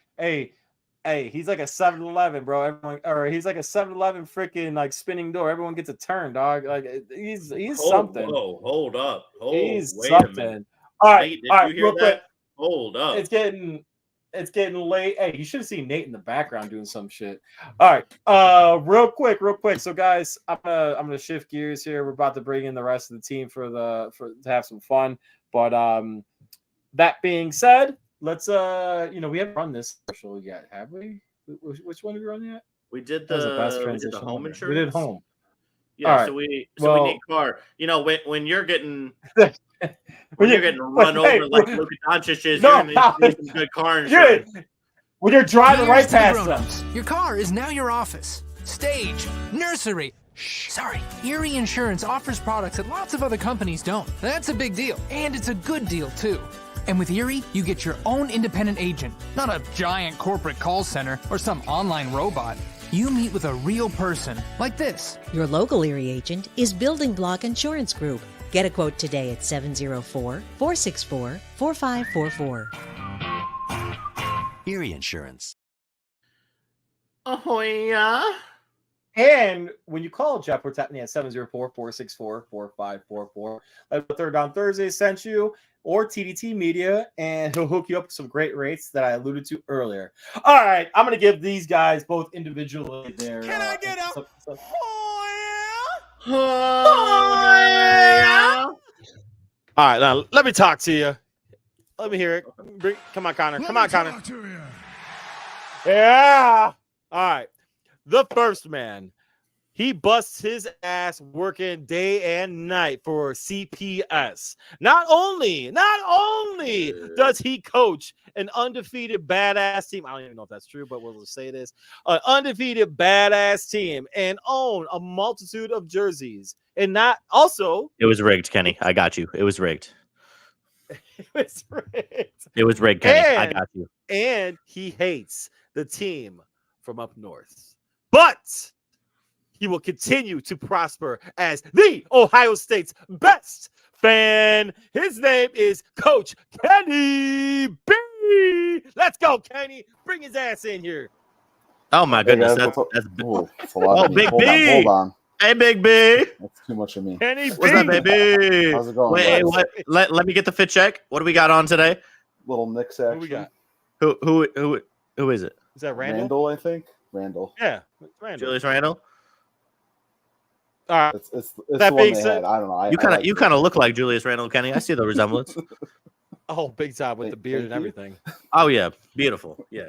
he's like a 7-Eleven, bro. He's like a 7-Eleven freaking like spinning door. Everyone gets a turn, dog. Like he's something. Whoa, hold up. He's wait something. a minute. All right, Did you hear that? Hold up. It's getting late. Hey, you should have seen Nate in the background doing some shit. All right, real quick. So guys, I'm gonna shift gears here. We're about to bring in the rest of the team to have some fun. But that being said, let's we haven't run this special yet, have we? Which one did we run yet? We did the best transition. We did the home insurance. We did home. Yeah, right. so we need car. You know, when you're getting when you're getting run over like Luka Doncic is, you're gonna need some good car insurance. When you're driving right past them. Your car is now your office, stage, nursery. Sorry, Erie Insurance offers products that lots of other companies don't. That's a big deal, and it's a good deal too. And with Erie, you get your own independent agent, not a giant corporate call center or some online robot. You meet with a real person, like this. Your local Erie agent is Building Block Insurance Group. Get a quote today at 704-464-4544. Erie Insurance. Oh, yeah. And when you call Jeff, we're tapping at 704-464-4544. Like Third Down Thursday sent you, or TDT Media, and he'll hook you up with some great rates that I alluded to earlier. All right, I'm going to give these guys both individually their. Can I get up? All right, now let me talk to you. Let me hear it. Come on, Connor. Come on, Connor. Talk to you. Yeah. All right. The first man, he busts his ass working day and night for CPS. Not only does he coach an undefeated badass team. I don't even know if that's true, but we'll just say this. An undefeated badass team and own a multitude of jerseys. And not also. It was rigged, Kenny. I got you. It was rigged. It was rigged. It was rigged, Kenny. I got you. And he hates the team from up north. But he will continue to prosper as the Ohio State's best fan. His name is Coach Kenny B. Let's go, Kenny. Bring his ass in here. Oh, my goodness. Guys, That's it's a lot Oh, of me. Big Hold B. on, hold on. Hey, Big B. That's too much of me. Kenny B. What's up, baby? How's it going, Wait, guys? let me get the fit check. What do we got on today? Little Knicks Who action. we got? Who is it? Is that Randall? Randall, I think. Randall. Yeah, it's Randall. Julius Randle? All right. It's That the one being they said- had. I don't know. You kind of look like Julius Randle, Kenny. I see the resemblance. Oh, big time with the beard and Thank you. everything. Oh yeah, beautiful. Yeah.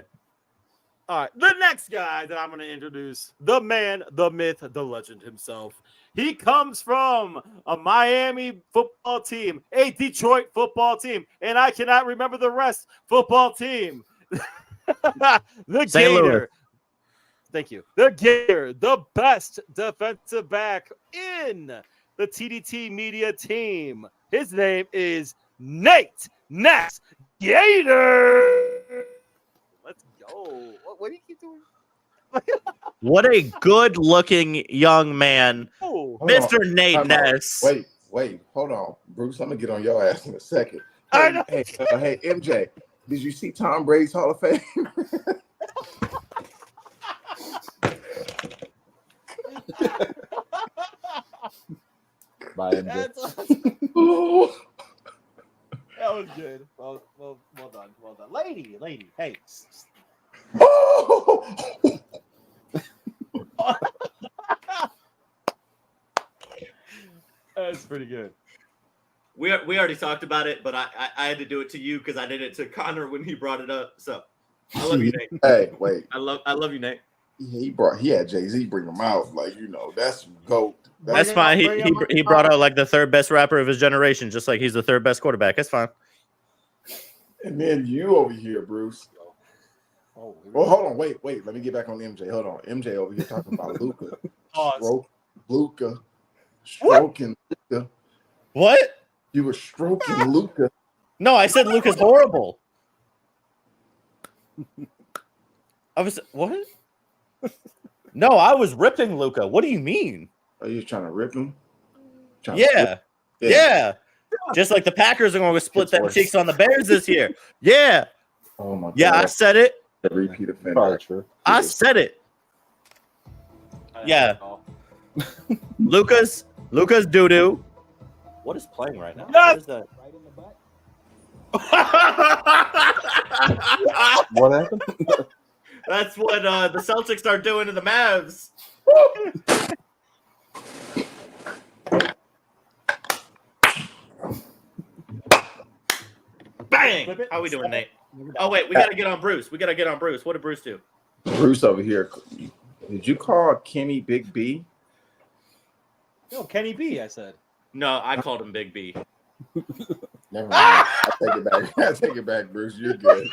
All right, the next guy that I'm going to introduce, the man, the myth, the legend himself. He comes from a Miami football team, a Detroit football team, and I cannot remember the rest football team. The St. Gator. Louis. Thank you. The Gator, the best defensive back in the TDT Media team. His name is Nate Ness Gator. Let's go. What do you keep doing? What a good-looking young man, Oh, Mr. Nate Ness. Wait, hold on, Bruce. I'm gonna get on your ass in a second. I know. Hey, MJ, did you see Tom Brady's Hall of Fame? Bye, MJ. That's awesome. That was good. Well done. Well done. Lady. Hey. That's pretty good. We already talked about it, but I had to do it to you because I did it to Connor when he brought it up. So I love you, Nate. Hey, wait. I love you, Nate. He had Jay-Z bring him out, like, you know, that's GOAT. That's fine. He brought out like the third best rapper of his generation, just like he's the third best quarterback. That's fine. And then you over here, Bruce. Oh, Well, hold on, wait. Let me get back on MJ. Hold on, MJ over here talking about Luca. Stroking Luca. What? You were stroking Luca. No, I said Luca's horrible. I was what? No, I was ripping Luca. What do you mean? Are you trying to rip him? Yeah. Just like the Packers are going to split them cheeks on the Bears this year. Yeah. Oh my God. Yeah, I said it. The repeat offender. Probably true. I said it. Yeah. Luca's doo-doo. What is playing right now? Yes! What is that? What happened? That's what the Celtics are doing to the Mavs. Bang! How we doing, Nate? Oh, wait, we got to get on Bruce. What did Bruce do? Bruce over here. Did you call Kenny Big B? No, Kenny B, I said. No, I called him Big B. Never mind. I take it back. I take it back, Bruce. You're good.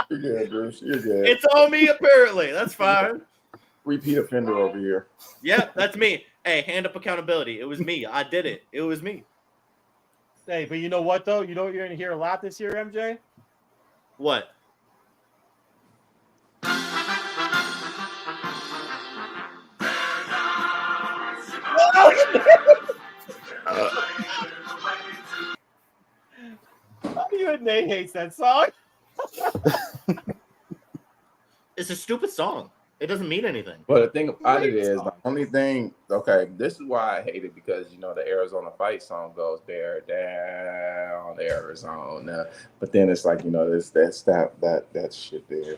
You're good, Bruce. You're good. It's on me, apparently. That's fine. Repeat offender over here. Yeah, that's me. Hey, hand up accountability. It was me. I did it. It was me. Hey, but you know what, though? You know what you're going to hear a lot this year, MJ? What? You and Nate hates that song. it's a stupid song. It doesn't mean anything. But the thing about it is, the only thing, okay, this is why I hate it, because you know the Arizona Fight song goes bear down Arizona, but then it's like, you know, that shit there.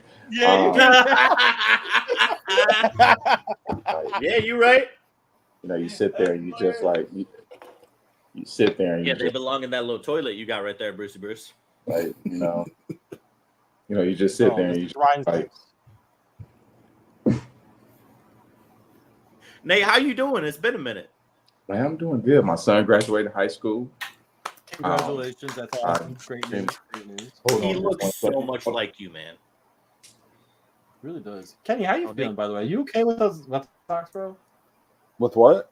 Yeah, you're right. You know, you sit there and you just like you sit there and Yeah, you they just, belong in that little toilet you got right there, Brucey Bruce. like, you know, you just sit there and you just, like, Nate, how you doing? It's been a minute. man, I'm doing good. My son graduated high school. Congratulations. That's awesome. Great news. Great news. He looks so much like you, man. Really does. Kenny, how you feeling, by the way? You okay with those White Sox, bro? With what?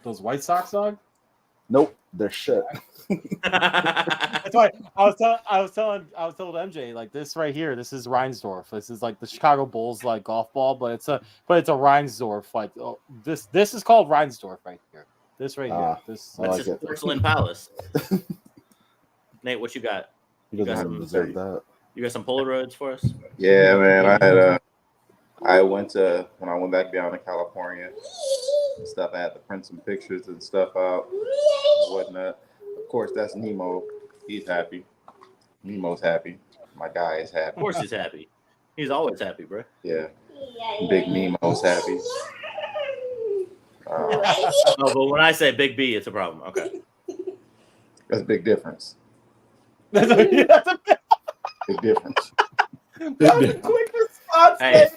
Those White Sox, dog? Nope, they're shit. That's why I was telling MJ, like, this right here. This is Reinsdorf. This is like the Chicago Bulls like golf ball, but it's a Reinsdorf. Like, this is called Reinsdorf right here. This right here. This that's just Porcelain Palace. Nate, what you got? He doesn't deserve that. You got some Polaroids for us? Yeah, man. I went to, when I went back down to California and stuff, I had to print some pictures and stuff out and whatnot. Of course, that's Nemo. He's happy. Nemo's happy. My guy is happy. Of course he's happy. He's always happy, bro. Yeah. Big Nemo's happy. No, but when I say Big B, it's a problem. Okay. That's a big difference. That's a big difference. That was a quick response. Hey, at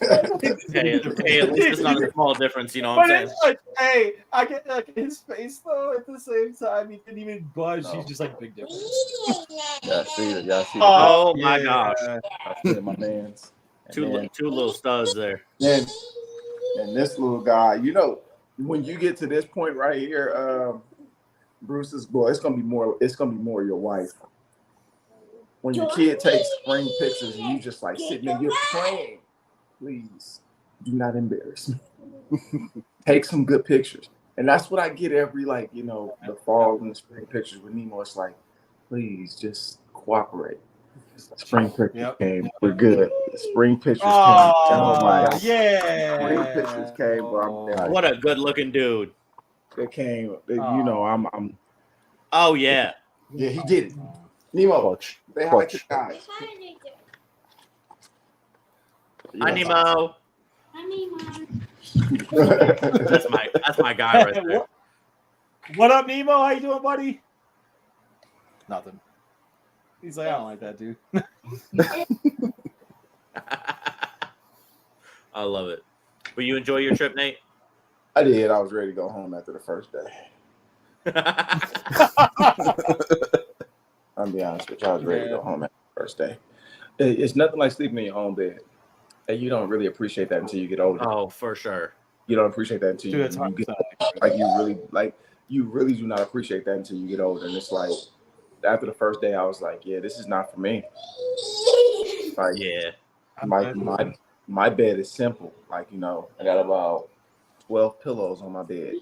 least it's not a small difference, you know what I'm saying? It's like, hey, I get like his face though. At the same time, he didn't even budge. He's just like big difference. Yeah, see it. Y'all see it. Oh my gosh! I see my man's. Two little studs there. And this little guy, you know, when you get to this point right here, Bruce's boy, it's gonna be more your wife. When your kid takes spring pictures and you just like sitting there, you're playing. Please do not embarrass me. Take some good pictures. And that's what I get every, like, you know, the fall and the spring pictures with Nemo. It's like, please just cooperate. Spring pictures came. We're good. Spring pictures came. Oh my God. Yeah. Spring pictures came, bro. What a good looking dude. It came. You know, I'm. Oh yeah. Yeah, he did it. Nemo, say hi to the guys. Hi, Nemo. That's my guy right there. What up, Nemo? How you doing, buddy? Nothing. He's like, I don't like that dude. I love it. Will you enjoy your trip, Nate? I did. I was ready to go home after the first day. I'll be honest with you. I was ready to go home after the first day. It's nothing like sleeping in your own bed. And you don't really appreciate that until you get older. Oh, for sure. You don't appreciate that until you get you really do not appreciate that until you get older. And it's like, after the first day, I was like, yeah, this is not for me. Like, yeah, my bed is simple. Like, you know, I got about 12 pillows on my bed.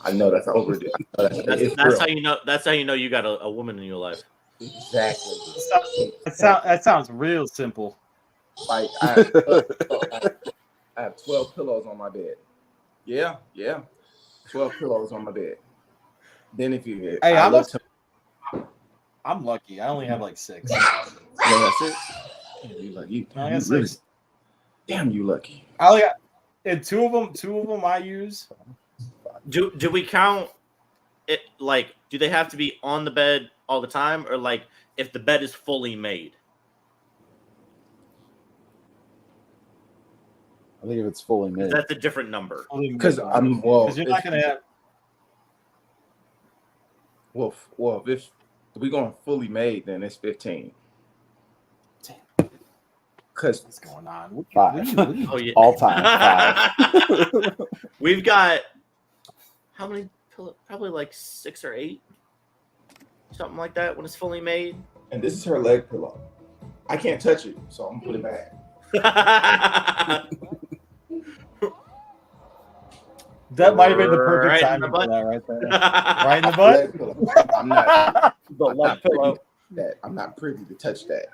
I know that's overdue. That's how you know. That's how you know you got a woman in your life. Exactly. That sounds real simple. Like I have 12 pillows on my bed. Yeah. 12 pillows on my bed. Then if you, hey, I'm lucky. I only have like 6. Yeah, that's it. Damn, you lucky. I got 6. Damn, you lucky. I only got, and two of them I use. Do we count it? Like, do they have to be on the bed all the time, or like if the bed is fully made? I think if it's fully made, that's a different number. Because you're not gonna have. Well, if we going fully made, then it's 15. Because what's going on? 5. Oh, yeah. All time 5. We've got how many pillows? Probably like 6 or 8, something like that when it's fully made. And this is her leg pillow. I can't touch it, so I'm gonna put it back. That might have been the perfect timing for that right there. Right in the butt? I'm not the leg pillow. I'm not privy to touch that.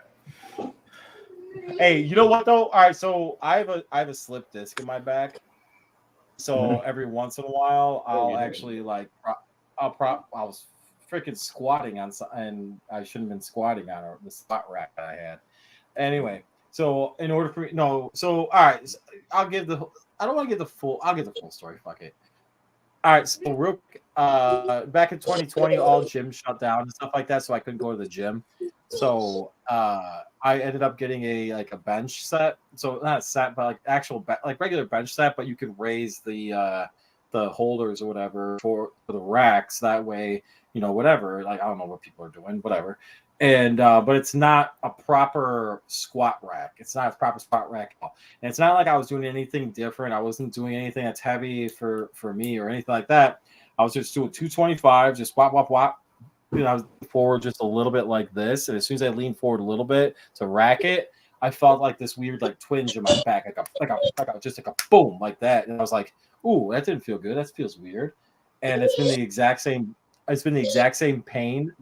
Hey, you know what though? All right, so I have a slip disc in my back. So every once in a while, I'll actually like I was freaking squatting on and I shouldn't have been squatting on the squat rack that I had. Anyway, so in order for all right, so I'll give the I don't want to give the full. I'll give the full story. Fuck it. All right, so back in 2020, all gyms shut down and stuff like that, so I couldn't go to the gym. So I ended up getting a bench set. So not a set, but like actual like regular bench set, but you could raise the holders or whatever for the racks. That way, whatever. Like I don't know what people are doing, whatever. And but it's not a proper squat rack. It's not a proper squat rack at all. And it's not like I was doing anything different. I wasn't doing anything that's heavy for me or anything like that. I was just doing 225, just whop, whop, whop. I was forward just a little bit like this. And as soon as I leaned forward a little bit to rack it, I felt like this weird like twinge in my back, just like a boom like that. And I was like, ooh, that didn't feel good. That feels weird. And it's been the exact same pain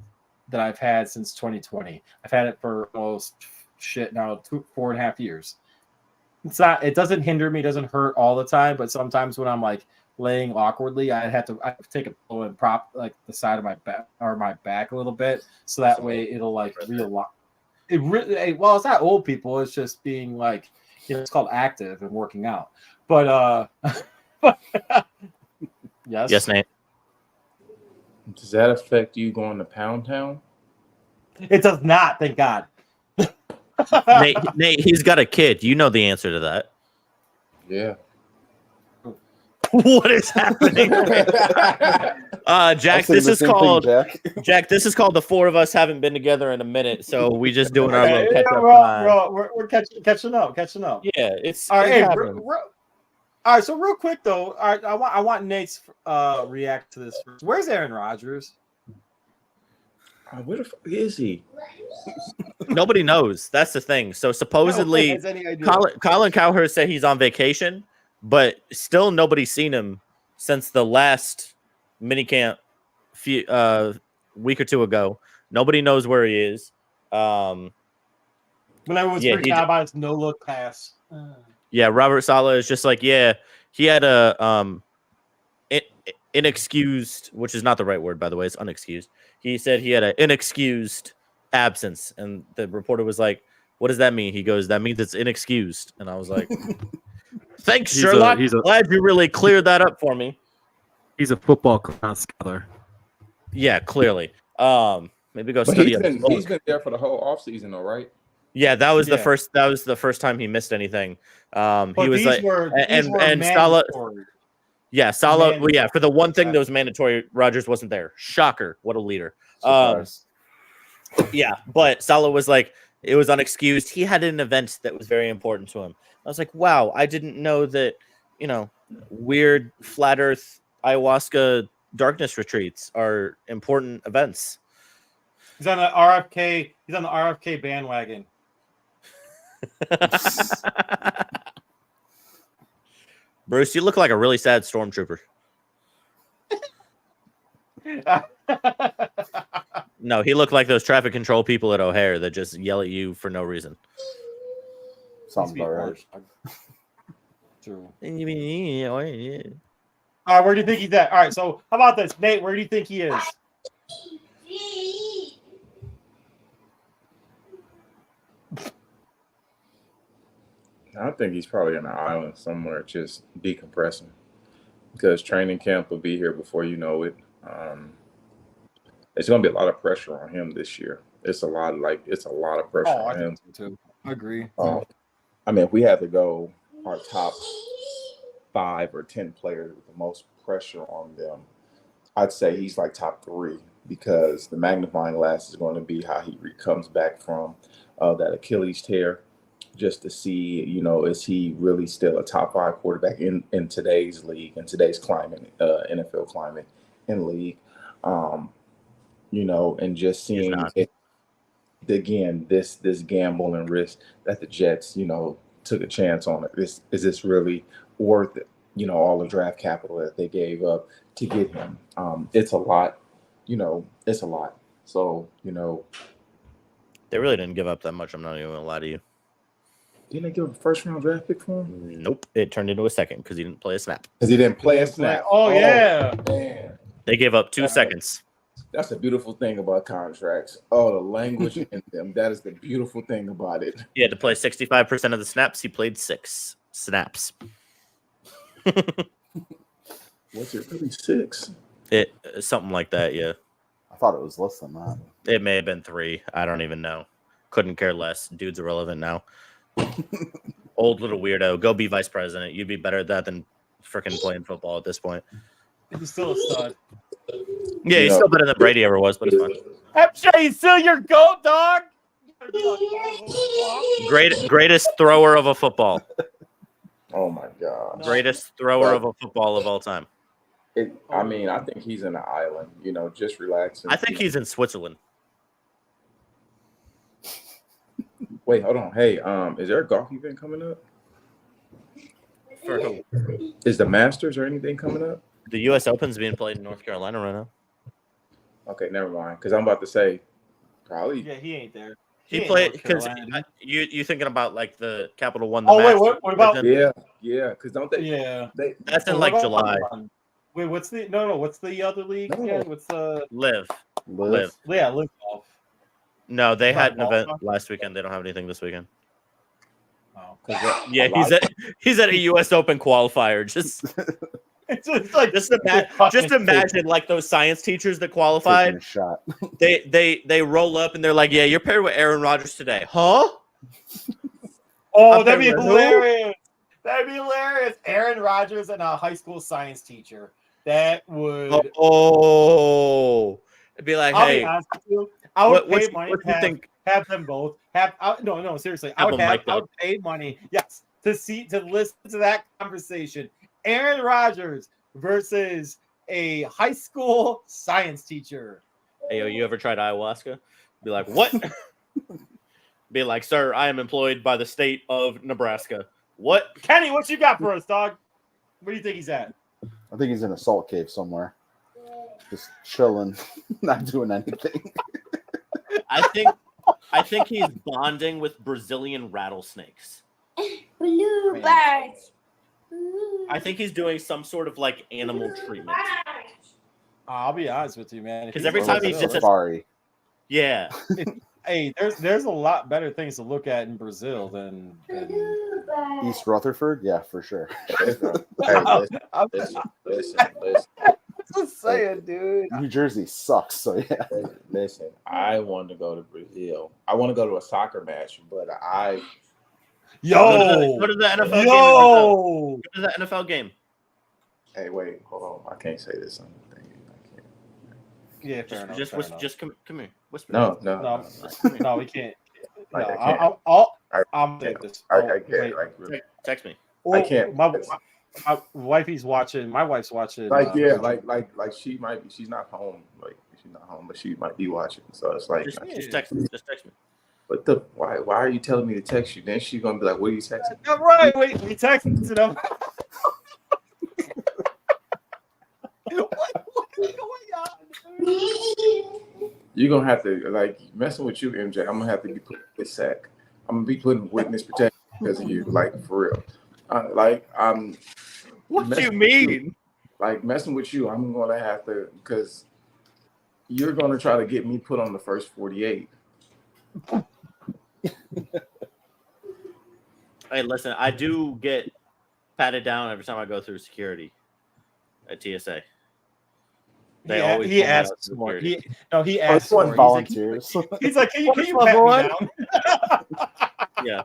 that I've had since 2020. I've had it for almost 4.5 years. It doesn't hinder me, doesn't hurt all the time, but sometimes when I'm like laying awkwardly, I have to take a pillow and prop like the side of my back or my back a little bit, so that way it'll like realign. It really well, it's not old people, it's just being like, it's called active and working out. But yes, Nate. Does that affect you going to Pound Town? It does not, thank God. Nate, he's got a kid. You know the answer to that. Yeah. What is happening? Jack, this is called Jack. This is called the four of us haven't been together in a minute, so we just doing our little catch up time. We're catching up. Yeah, it's all right. All right, so real quick though, all right, I want Nate's react to this first. Where's Aaron Rodgers? Where the fuck is he? Nobody knows. That's the thing. So supposedly, Colin Cowherd said he's on vacation, but still nobody's seen him since the last minicamp week or two ago. Nobody knows where he is. When I was freaking out about his no look pass. Yeah, Robert Saleh is just like, yeah, he had a inexcused, which is not the right word, by the way, it's unexcused. He said he had an inexcused absence, and the reporter was like, what does that mean? He goes, that means it's inexcused. And I was like, thanks, Sherlock. Glad you really cleared that up for me. He's a football scholar. Yeah, clearly. Maybe go study. He's been there for the whole offseason, though, right? Yeah, that was the first. That was the first time he missed anything. He was like, and Saleh. Yeah, Saleh. Well, yeah, for the one thing that was mandatory, Rodgers wasn't there. Shocker! What a leader. Yeah, but Saleh was like, it was unexcused. He had an event that was very important to him. I was like, wow, I didn't know that. Weird flat Earth ayahuasca darkness retreats are important events. He's on the RFK. He's on the RFK bandwagon. Bruce, you look like a really sad stormtrooper. No, he looked like those traffic control people at O'Hare that just yell at you for no reason. Sounds about right. True. All right, where do you think he's at? All right, so how about this, Nate? Where do you think he is? I think he's probably on an island somewhere, just decompressing, because training camp will be here before you know it. It's going to be a lot of pressure on him this year. It's a lot of pressure on him. Too. I agree. I mean, if we had to go our top 5 or 10 players with the most pressure on them, I'd say he's like top 3, because the magnifying glass is going to be how he comes back from that Achilles tear, just to see, is he really still a top 5 quarterback in today's league, in today's climate, NFL climate in league, and just seeing it, again, this gamble and risk that the Jets, took a chance on it. Is this really worth it? All the draft capital that they gave up to get him. It's a lot, it's a lot. So, they really didn't give up that much. I'm not even gonna lie to you. Didn't they give a first round draft pick for him? Nope. It turned into a second because he didn't play a snap. Because he didn't play a snap. Oh, yeah. Man. They gave up 2 seconds. That's the beautiful thing about contracts. Oh, the language in them. That is the beautiful thing about it. He had to play 65% of the snaps. He played 6 snaps. Was it really 6? It something like that, yeah. I thought it was less than that. It may have been 3. I don't even know. Couldn't care less. Dude's irrelevant now. Old little weirdo. Go be vice president. You'd be better at that than freaking playing football at this point. He's still a stud. Yeah, he's still better than Brady ever was, but it's fine. MJ, he's still your GOAT, dog. Greatest thrower of a football. Oh my God. Greatest thrower of a football of all time. I mean, I think he's in an island, just relaxing. I think he's in Switzerland. Wait, hold on. Hey, is there a golf event coming up? For who? Is the Masters or anything coming up? The U.S. Open's being played in North Carolina right now. Okay, never mind. Because I'm about to say, probably. Yeah, he ain't there. He ain't played North because Carolina. you thinking about like the Capital One. The Oh, wait, Masters, what about? Yeah. Because don't they? Yeah. That's in What like about July. Wait, what's the what's the other league again? What's the Live. Yeah, live golf. No, they had an golf event golf? last weekend. They don't have anything this weekend. Oh, Yeah, he's at a U.S. Open qualifier. Just it's like just imagine like those science teachers that qualified. A shot. They roll up and they're like, "Yeah, you're paired with Aaron Rodgers today, huh?" Oh, I'm that'd be paired with who? hilarious. That'd be hilarious. Aaron Rodgers and a high school science teacher. That would. Oh, it'd be like, I'll hey, be honest with you. I would what pay you- money what to you have, think- have them both. No, seriously. I Have would them have. mic'd I up. would pay money. Yes, to listen to that conversation. Aaron Rodgers versus a high school science teacher. hey, yo, you ever tried ayahuasca? Be like, what? Be like, sir, I am employed by the state of Nebraska. What? Kenny, what you got for us, dog? Where do you think he's at? I think he's in a salt cave somewhere. Just chilling, not doing anything. I think he's bonding with Brazilian rattlesnakes. Bluebirds. I think he's doing some sort of like animal treatment. I'll be honest with you, man. Because every time he's just safari. Yeah. Hey, there's a lot better things to look at in Brazil than East Rutherford, yeah, for sure. Hey, listen. Just saying, dude. New Jersey sucks, so yeah. Listen, I want to go to Brazil. I want to go to a soccer match, but Go to the NFL game. Go to the NFL game. Hey, wait, hold on. I can't say this on the thing. I can't. Yeah, fair enough. Just come here. Whisper. No, No, we can't. No, Like, I can't. I'm take this. I Oh, can't. wait. Like, really. Text me. I can't. My wifey's watching. My wife's watching. Like she might be. She's not home. Like she's not home, but she might be watching. So it's like Just text me. Just text me. But why are you telling me to text you? Then she's gonna be like, "What are you texting?" All right, wait, we texted them. What is going on? You're gonna have to like messing with you, MJ. I'm gonna have to be put with sack. I'm gonna be putting witness protection because of you, like for real. What do you mean? Like messing with you, I'm gonna have to because you're gonna try to get me put on the first 48. Hey, listen, I do get patted down every time I go through security at TSA. They always he pull me out asks of for it. security. He asks for it. Volunteers. He's like, can you pat me down? Yeah.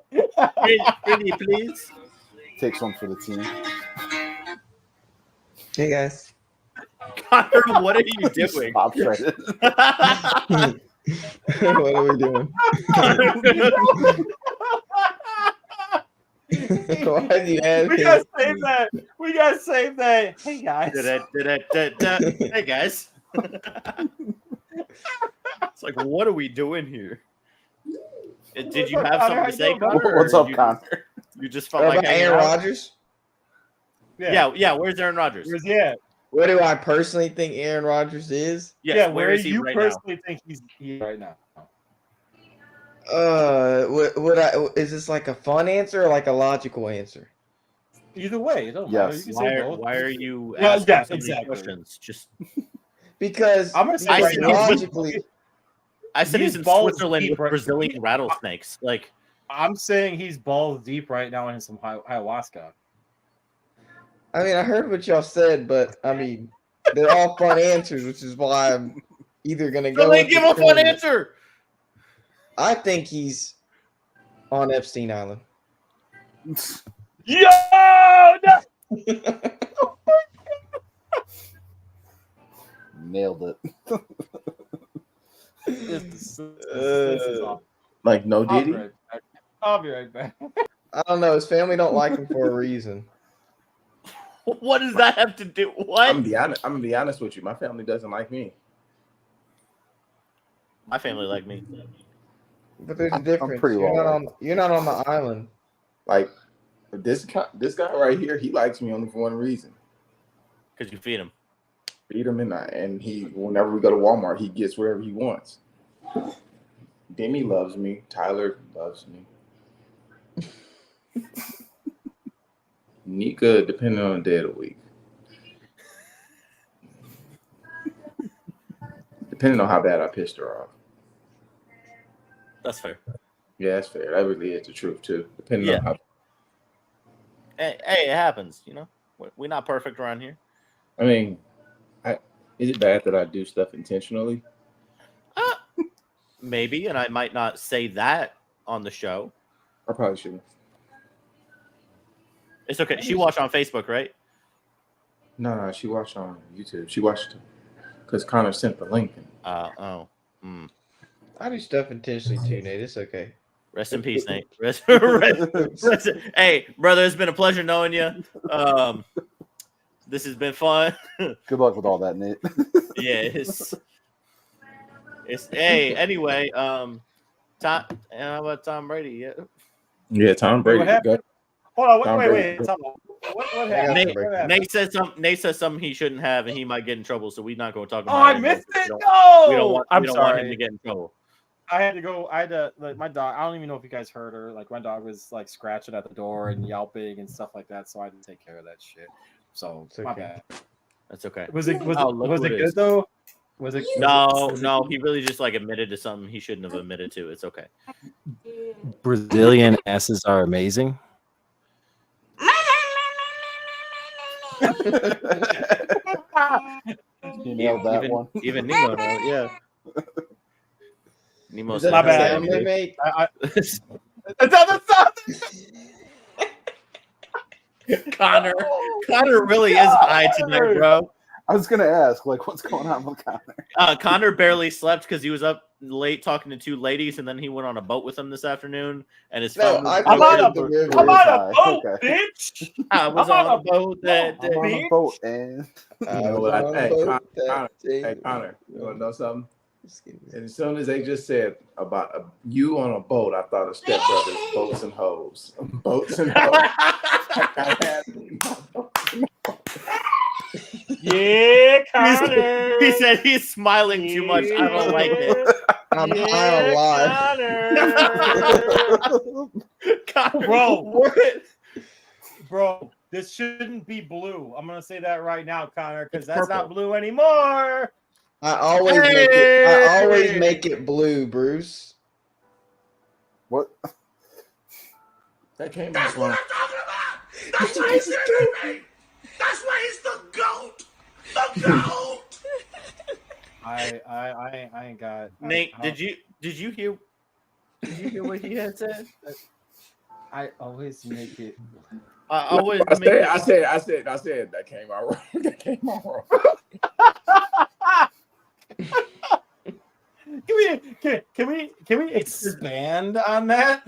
Pretty, please. Takes one for the team. Hey guys. Connor, what are you doing? Pops right in. What are we doing? Why did you add We gotta save that. We gotta save that. Hey guys. Hey guys. It's like, what are we doing here? Did you have something to say, Connor? What's up, Connor? You just felt like Aaron Rodgers? Yeah. Where's Aaron Rodgers? Where's he at? Where do I personally think Aaron Rodgers is? Yes, Yeah, where where is he you right personally think he's right now? Is this like a fun answer or like a logical answer? Either way, it don't matter. You Yes. can say both. Why are you Yeah, asking yes, so many exactly. questions? Just Because I'm gonna say I right said now, logically, I said he's in balls Switzerland deep with right- Brazilian rattlesnakes. Like, I'm saying he's balls deep right now in some ayahuasca. I mean, I heard what y'all said, but I mean, they're all fun answers, which is why I'm either gonna go. so they with give the a fun trend- answer. I think he's on Epstein Island. Yo, no! Nailed it. This is awesome. Like no I'll be Diddy. right back. I'll be right back. I don't know. His family don't like him for a reason. What does that have to do? What? I'm gonna be honest with you. My family doesn't like me. My family like me. But there's a difference. pretty You're well not on the island. Like this guy right here, he likes me only for one reason. Because you feed him. Feed him and he whenever we go to Walmart, he gets whatever he wants. Demi loves me. Tyler loves me. Nika, depending on the day of the week. Depending on how bad I pissed her off. That's fair. Yeah, that's fair. That really is the truth too. Depending on how. Hey, it happens. You know, we're not perfect around here. I mean, is it bad that I do stuff intentionally? Maybe, and I might not say that on the show. I probably shouldn't. It's okay. She watched on Facebook, right? No, she watched on YouTube. She watched because Connor sent the link. I do stuff intentionally too, Nate. It's okay. Rest in peace, Nate. Hey, brother, it's been a pleasure knowing you. This has been fun. Good luck with all that, Nate. Yeah, it's hey. Anyway, how about Tom Brady? Yeah, Tom Brady. What happened? Hold on, wait. Tom, what happened? Nate said something he shouldn't have, and he might get in trouble. So we're not going to talk about. Oh, I missed it. No, we don't want him to get in trouble. I had to go. I had to like my dog. I don't even know if you guys heard her. Like my dog was like scratching at the door and yelping and stuff like that. So I had to take care of that shit. So my bad. That's okay. Was it good though? Was it? No. He really just like admitted to something he shouldn't have admitted to. It's okay. Brazilian asses are amazing. You nailed that one. Even Nemo, yeah. Nemo's my bad. Connor really is high tonight, bro. I was gonna ask, like, what's going on with Connor? Connor barely slept because he was up late talking to two ladies, and then he went on a boat with them this afternoon. And his phone. I'm on a boat, bitch. I was on a boat that I'm on a boat, and Hey, Connor, you want to know something? And as soon as they just said about you on a boat, I thought of Step Brothers, boats and hoes. Boats and hoes. Yeah, Connor. He said he's smiling too much. I don't like it. I'm high on live. Connor, bro, this shouldn't be blue. I'm gonna say that right now, Connor, because that's not blue anymore. I always make it blue, Bruce. What? That came That's what I'm talking about. That's why he's the That's why he's the GOAT. The GOAT. I ain't got. Nate, did you hear what he had said? I always make it. I said that came out wrong. That came out wrong. Can we expand on that?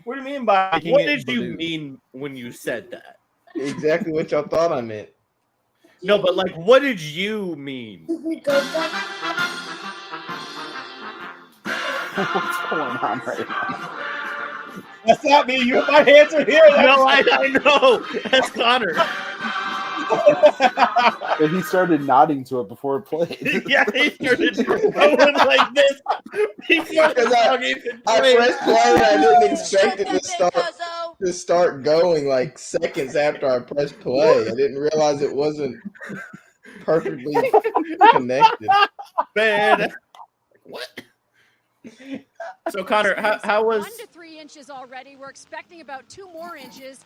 What do you mean by what did you mean when you said that? Exactly what y'all thought I meant. No, but like, what did you mean? What's going on right now? That's not me. My hands are here. No, I know. That's Connor. And he started nodding to it before it played. Yeah, he started going like this. Because I pressed play and I didn't expect it to start going like seconds after I pressed play. I didn't realize it wasn't perfectly connected. Man, what? So Connor, how was 1 to 3 inches already? We're expecting about 2 more inches.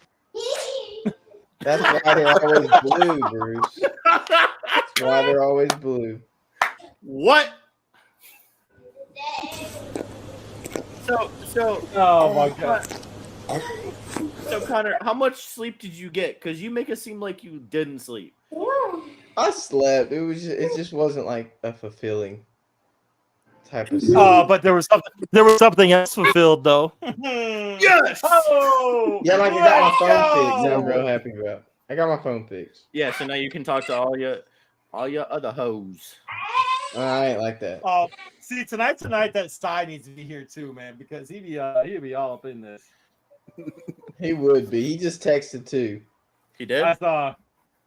That's why they're always blue, Bruce. That's why they're always blue. What? So. Oh my god. So Connor, how much sleep did you get? Because you make it seem like you didn't sleep. I slept. It just wasn't like a fulfilling type of sleep. But there was something else fulfilled though. Yes. Oh. Yeah, like I got my phone fixed. I'm real happy about. I got my phone fixed. Yeah, so now you can talk to all your other hoes. I ain't like that. Oh, see tonight that Sty needs to be here too, man, because he'd be all up in this. He would be. He just texted too. He did. I saw.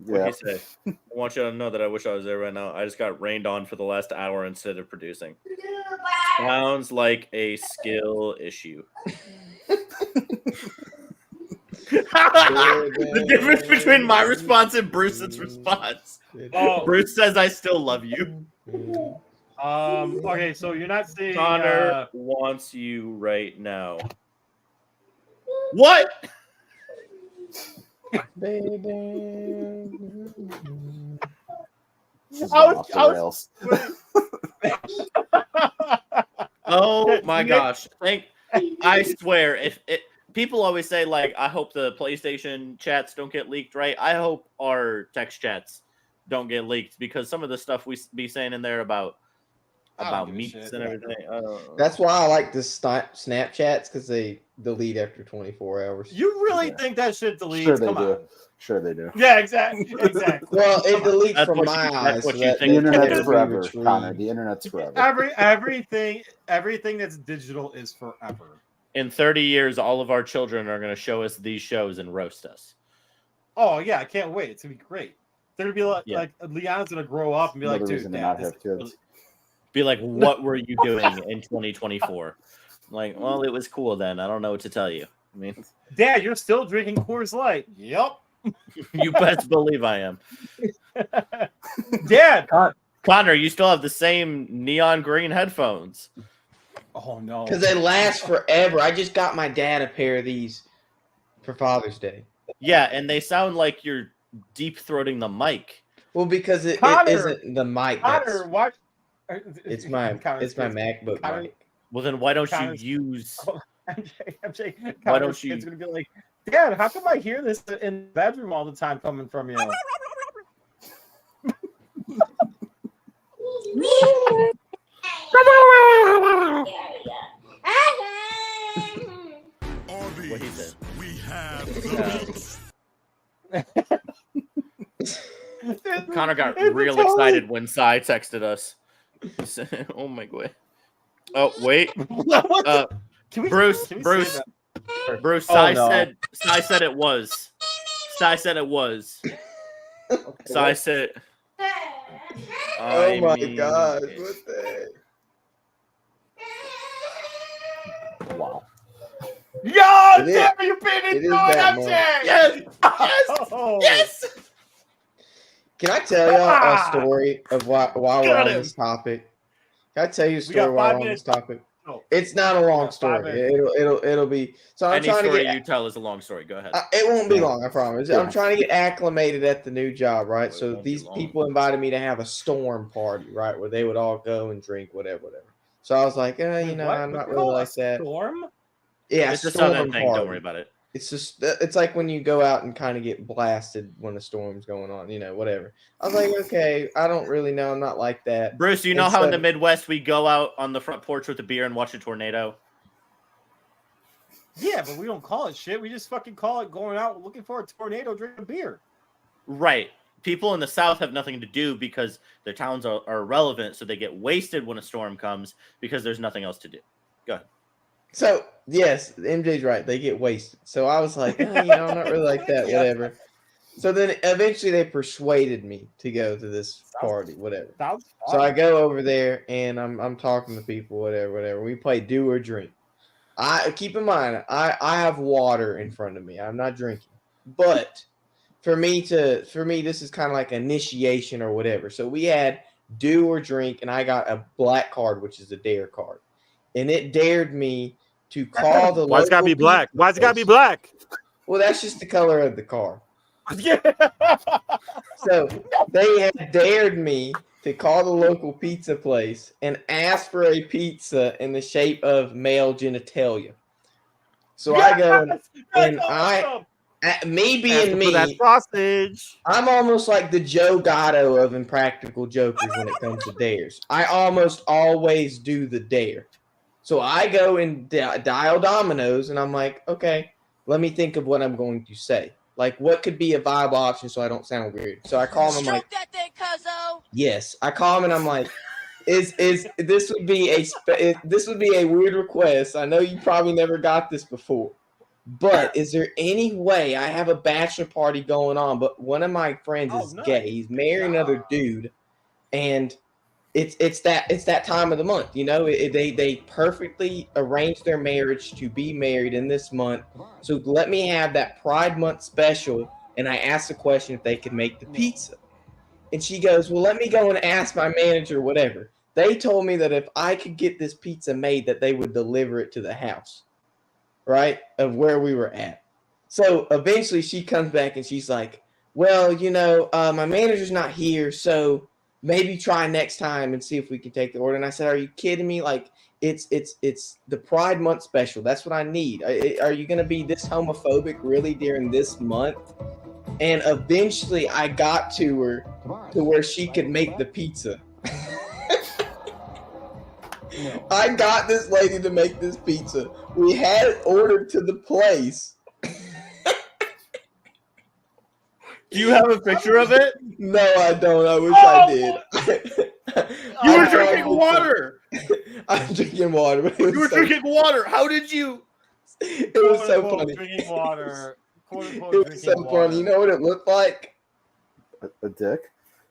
What'd he say? I want you to know that I wish I was there right now. I just got rained on for the last hour instead of producing. Sounds like a skill issue. The difference between my response and Bruce's response. Oh. Bruce says, "I still love you." Okay, so you're not seeing. Connor wants you right now. What? Oh my gosh! I swear, if people always say like, I hope the PlayStation chats don't get leaked, right? I hope our text chats don't get leaked because some of the stuff we be saying in there about meats and everything. That's why I like the Snapchats because they delete after 24 hours. You really think that shit deletes? Sure they Come do. on. Sure they do. Yeah, exactly. Well, it deletes That's from what my you- eyes. that's what so you that think. The it internet's can't be forever, retrieved. Connor. The internet's forever. Everything that's digital is forever. In 30 years, all of our children are going to show us these shows and roast us. Oh yeah, I can't wait. It's gonna be great. They're gonna be like Leon's gonna grow up and be Another like, dude, reason to Dad, not this have kids. Be like, what were you doing in 2024? Like, well, it was cool then. I don't know what to tell you. I mean, Dad, you're still drinking Coors Light. Yep. you best believe I am. Dad. Connor, you still have the same neon green headphones. Oh no. Because they last forever. I just got my dad a pair of these for Father's Day. Yeah, and they sound like you're deep throating the mic. Well, because it Connor, isn't the mic. Connor, watch. It's my MacBook Connor, mic. Well, then why don't Connor's- you use? MJ, Why don't Connor's you- kid's gonna be like, Dad, how come I hear this in the bedroom all the time coming from you? What he said. We have Connor got It's real totally- excited when Cy texted us. He said, oh my god. Oh wait. Can we Bruce, say Bruce, that? Bruce. Oh, Cy no. said it was. Cy said it was. Cy said. Oh my God! What the heck? Wow. Yo, It is- damn, you beat it it, is doing that MJ! Yes, yes, Oh. yes. Can I tell y'all a story of while we're Got on him. this topic? Can I tell you a We story got while 5 we're on minutes. this topic? Oh. It's not a long got 5 story. minutes. It'll be. So I'm Any trying to story get. you tell is a long story. Go ahead. It won't be long, I promise. Yeah. I'm trying to get acclimated at the new job, right? It So won't be these long. people invited me to have a storm party, right, where they would all go and drink whatever. So I was like, you know, What? I'm not What's it really called? like that. Storm? Yeah, It's a storm southern thing. party. Don't worry about it. It's just it's like when you go out and kind of get blasted when a storm's going on, whatever. I was like, okay, I don't really know. I'm not like that. Bruce, you know And how in so- the Midwest we go out on the front porch with a beer and watch a tornado? Yeah, but we don't call it shit. We just fucking call it going out looking for a tornado, drinking beer. Right. People in the South have nothing to do because their towns are irrelevant, so they get wasted when a storm comes because there's nothing else to do. Go ahead. So yes, MJ's right. They get wasted. So I was like, I'm not really like that. Yeah. Whatever. So then eventually they persuaded me to go to this party, whatever. Sounds So fun. I go over there and I'm talking to people, whatever. We play do or drink. I keep in mind I have water in front of me. I'm not drinking. But for me this is kind of like initiation or whatever. So we had do or drink and I got a black card, which is a dare card. And it dared me to call the Why's it gotta local be black? pizza Why's it gotta be place. black? Well, that's just the color of the car. Yeah. So they had dared me to call the local pizza place and ask for a pizza in the shape of male genitalia. So I go and awesome. me being Asking for that me, sausage. I'm almost like the Joe Gatto of Impractical Jokers when it comes to dares. I almost always do the dare. So I go and dial Domino's, and I'm like, okay, let me think of what I'm going to say. Like, what could be a viable option so I don't sound weird? So I call him. I'm like, that thing, cuzzo. yes. I call him and I'm like, is this would be a weird request? I know you probably never got this before, but is there any way I have a bachelor party going on? But one of my friends is gay. He's marrying another dude, and it's that time of the month. You know, they perfectly arranged their marriage to be married in this month. So let me have that Pride Month special. And I asked the question if they could make the pizza. And she goes, well, let me go and ask my manager, whatever. They told me that if I could get this pizza made, that they would deliver it to the house, right, of where we were at. So eventually she comes back and she's like, well, you know, my manager's not here, so maybe try next time and see if we can take the order. And I said, are you kidding me? Like, it's the Pride Month special. That's what I need. Are you going to be this homophobic really during this month? And eventually I got to her to where she could make the pizza. I got this lady to make this pizza. We had it ordered to the place. Do you have a picture of it? No, I don't. I wish I did. You were drinking water. I'm drinking water. But You were drinking water. How did you? It was so funny. Drinking water. It was so funny. You know what it looked like? A dick.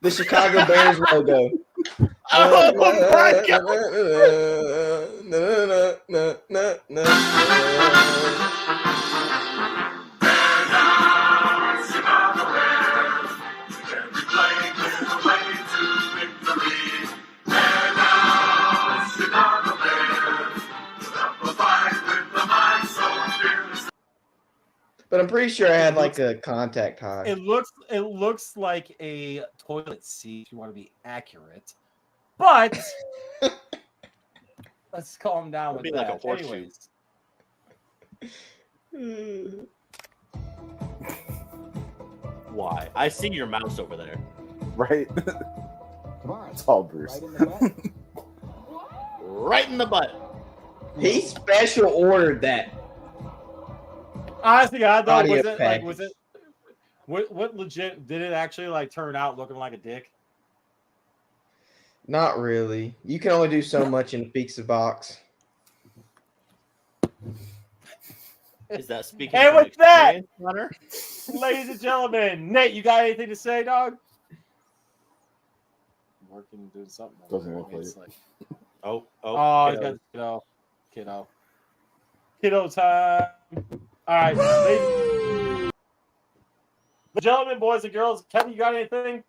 The Chicago Bears logo. Oh my But I'm pretty sure I had like a contact high. It looks like a toilet seat if you want to be accurate. But let's calm down with be that. like a horseshoe. Anyways. Why? I see your mouse over there. Right? It's all Bruce. Right in the butt. He special ordered that. Honestly, God, though, Audio was it like package. was it what legit did it actually like turn out looking like a dick? Not really. You can only do so much in a pizza box. Is that speaking? And from with that, experience, Hunter? ladies and gentlemen, Nate, you got anything to say, dog? Working, doing something. Doesn't look like It's it. Oh, Oh, he's kiddo. got kiddo time. All right, ladies and gentlemen, boys and girls. Kevin, you got anything?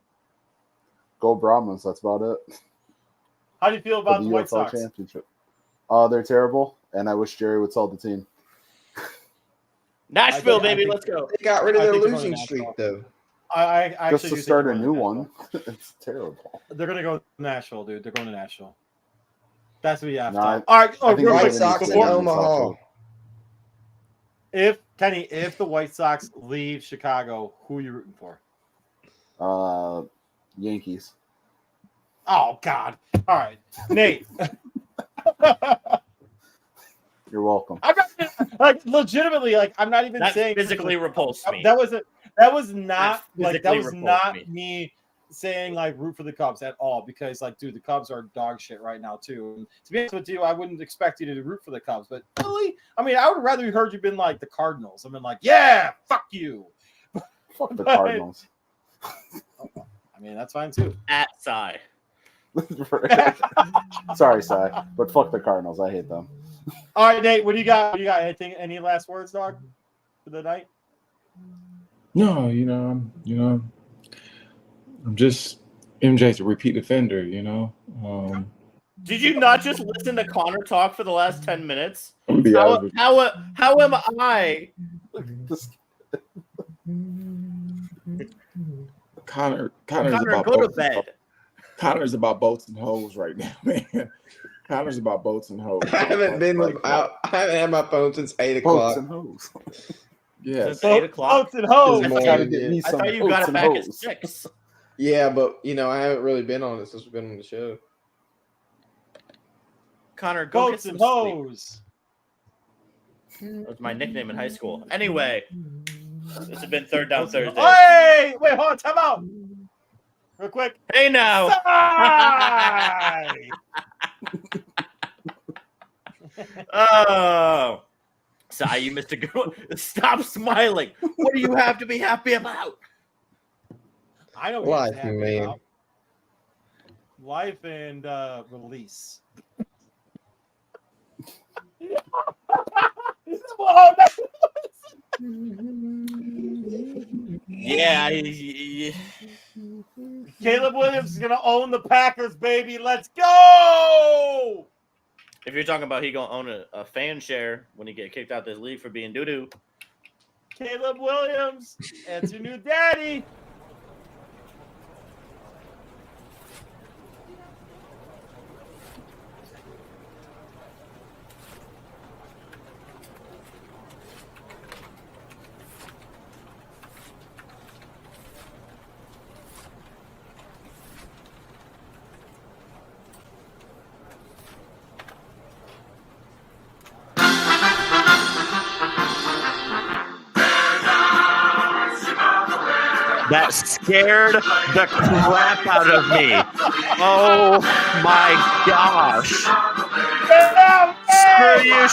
Go Brahmas. That's about it. How do you feel For about the the White UFL Sox? championship. They're terrible, and I wish Jerry would sell the team. Nashville, I baby, think- let's go. They got rid of I their think they're losing going streak, Nashville. though. I actually Just do to think start they're a going new to one. It's terrible. They're going to go to Nashville, dude. They're going to Nashville. That's what you have No, to. I- All right. I think real White quick, they're Sox in before- Omaha. If the White Sox leave Chicago, who are you rooting for? Yankees. Oh God! All right, Nate. You're welcome. I'm not like legitimately like I'm not even That saying physically repulsed me. That was not like that physically was repulsed not me. me saying like root for the Cubs at all because like dude the Cubs are dog shit right now too. And to be honest with you, I wouldn't expect you to root for the Cubs, but really, I mean, I would rather heard you been like the Cardinals. I mean, like yeah, fuck you. Fuck the Cardinals. I mean, that's fine too. At Cy. Sorry, Cy, but fuck the Cardinals. I hate them. All right, Nate, what do you got? What do you got? Anything? Any last words, dog, for the night? No, I'm just MJ's a repeat offender. Did you not just listen to Connor talk for the last 10 minutes? I'm gonna be honest with you. How am I? Connor's Connor, about go to boats. bed. Connor's about boats and hoes right now, man. Connor's about boats and hoes. I haven't had my phone since 8 Boats o'clock. and hoes. Yes. Since 8 o'clock. Boats and hoes. I thought you got it back at 6. Yeah, but I haven't really been on it since we've been on the show. Connor, go Boats get and some sleep. hoes. That was my nickname in high school. Anyway, this has been Third Down Thursday. Hey, wait, hold on, time out. Real quick. Hey now. Oh. Cy, you missed a good one. Stop smiling. What do you have to be happy about? I know what Life, you're happy man. about. Life and release. Yeah. Caleb Williams is gonna own the Packers, baby. Let's go! If you're talking about he gonna own a fan share when he get kicked out this league for being doo-doo. Caleb Williams, that's your new daddy. That scared the crap out of me. Oh my gosh. Screw you,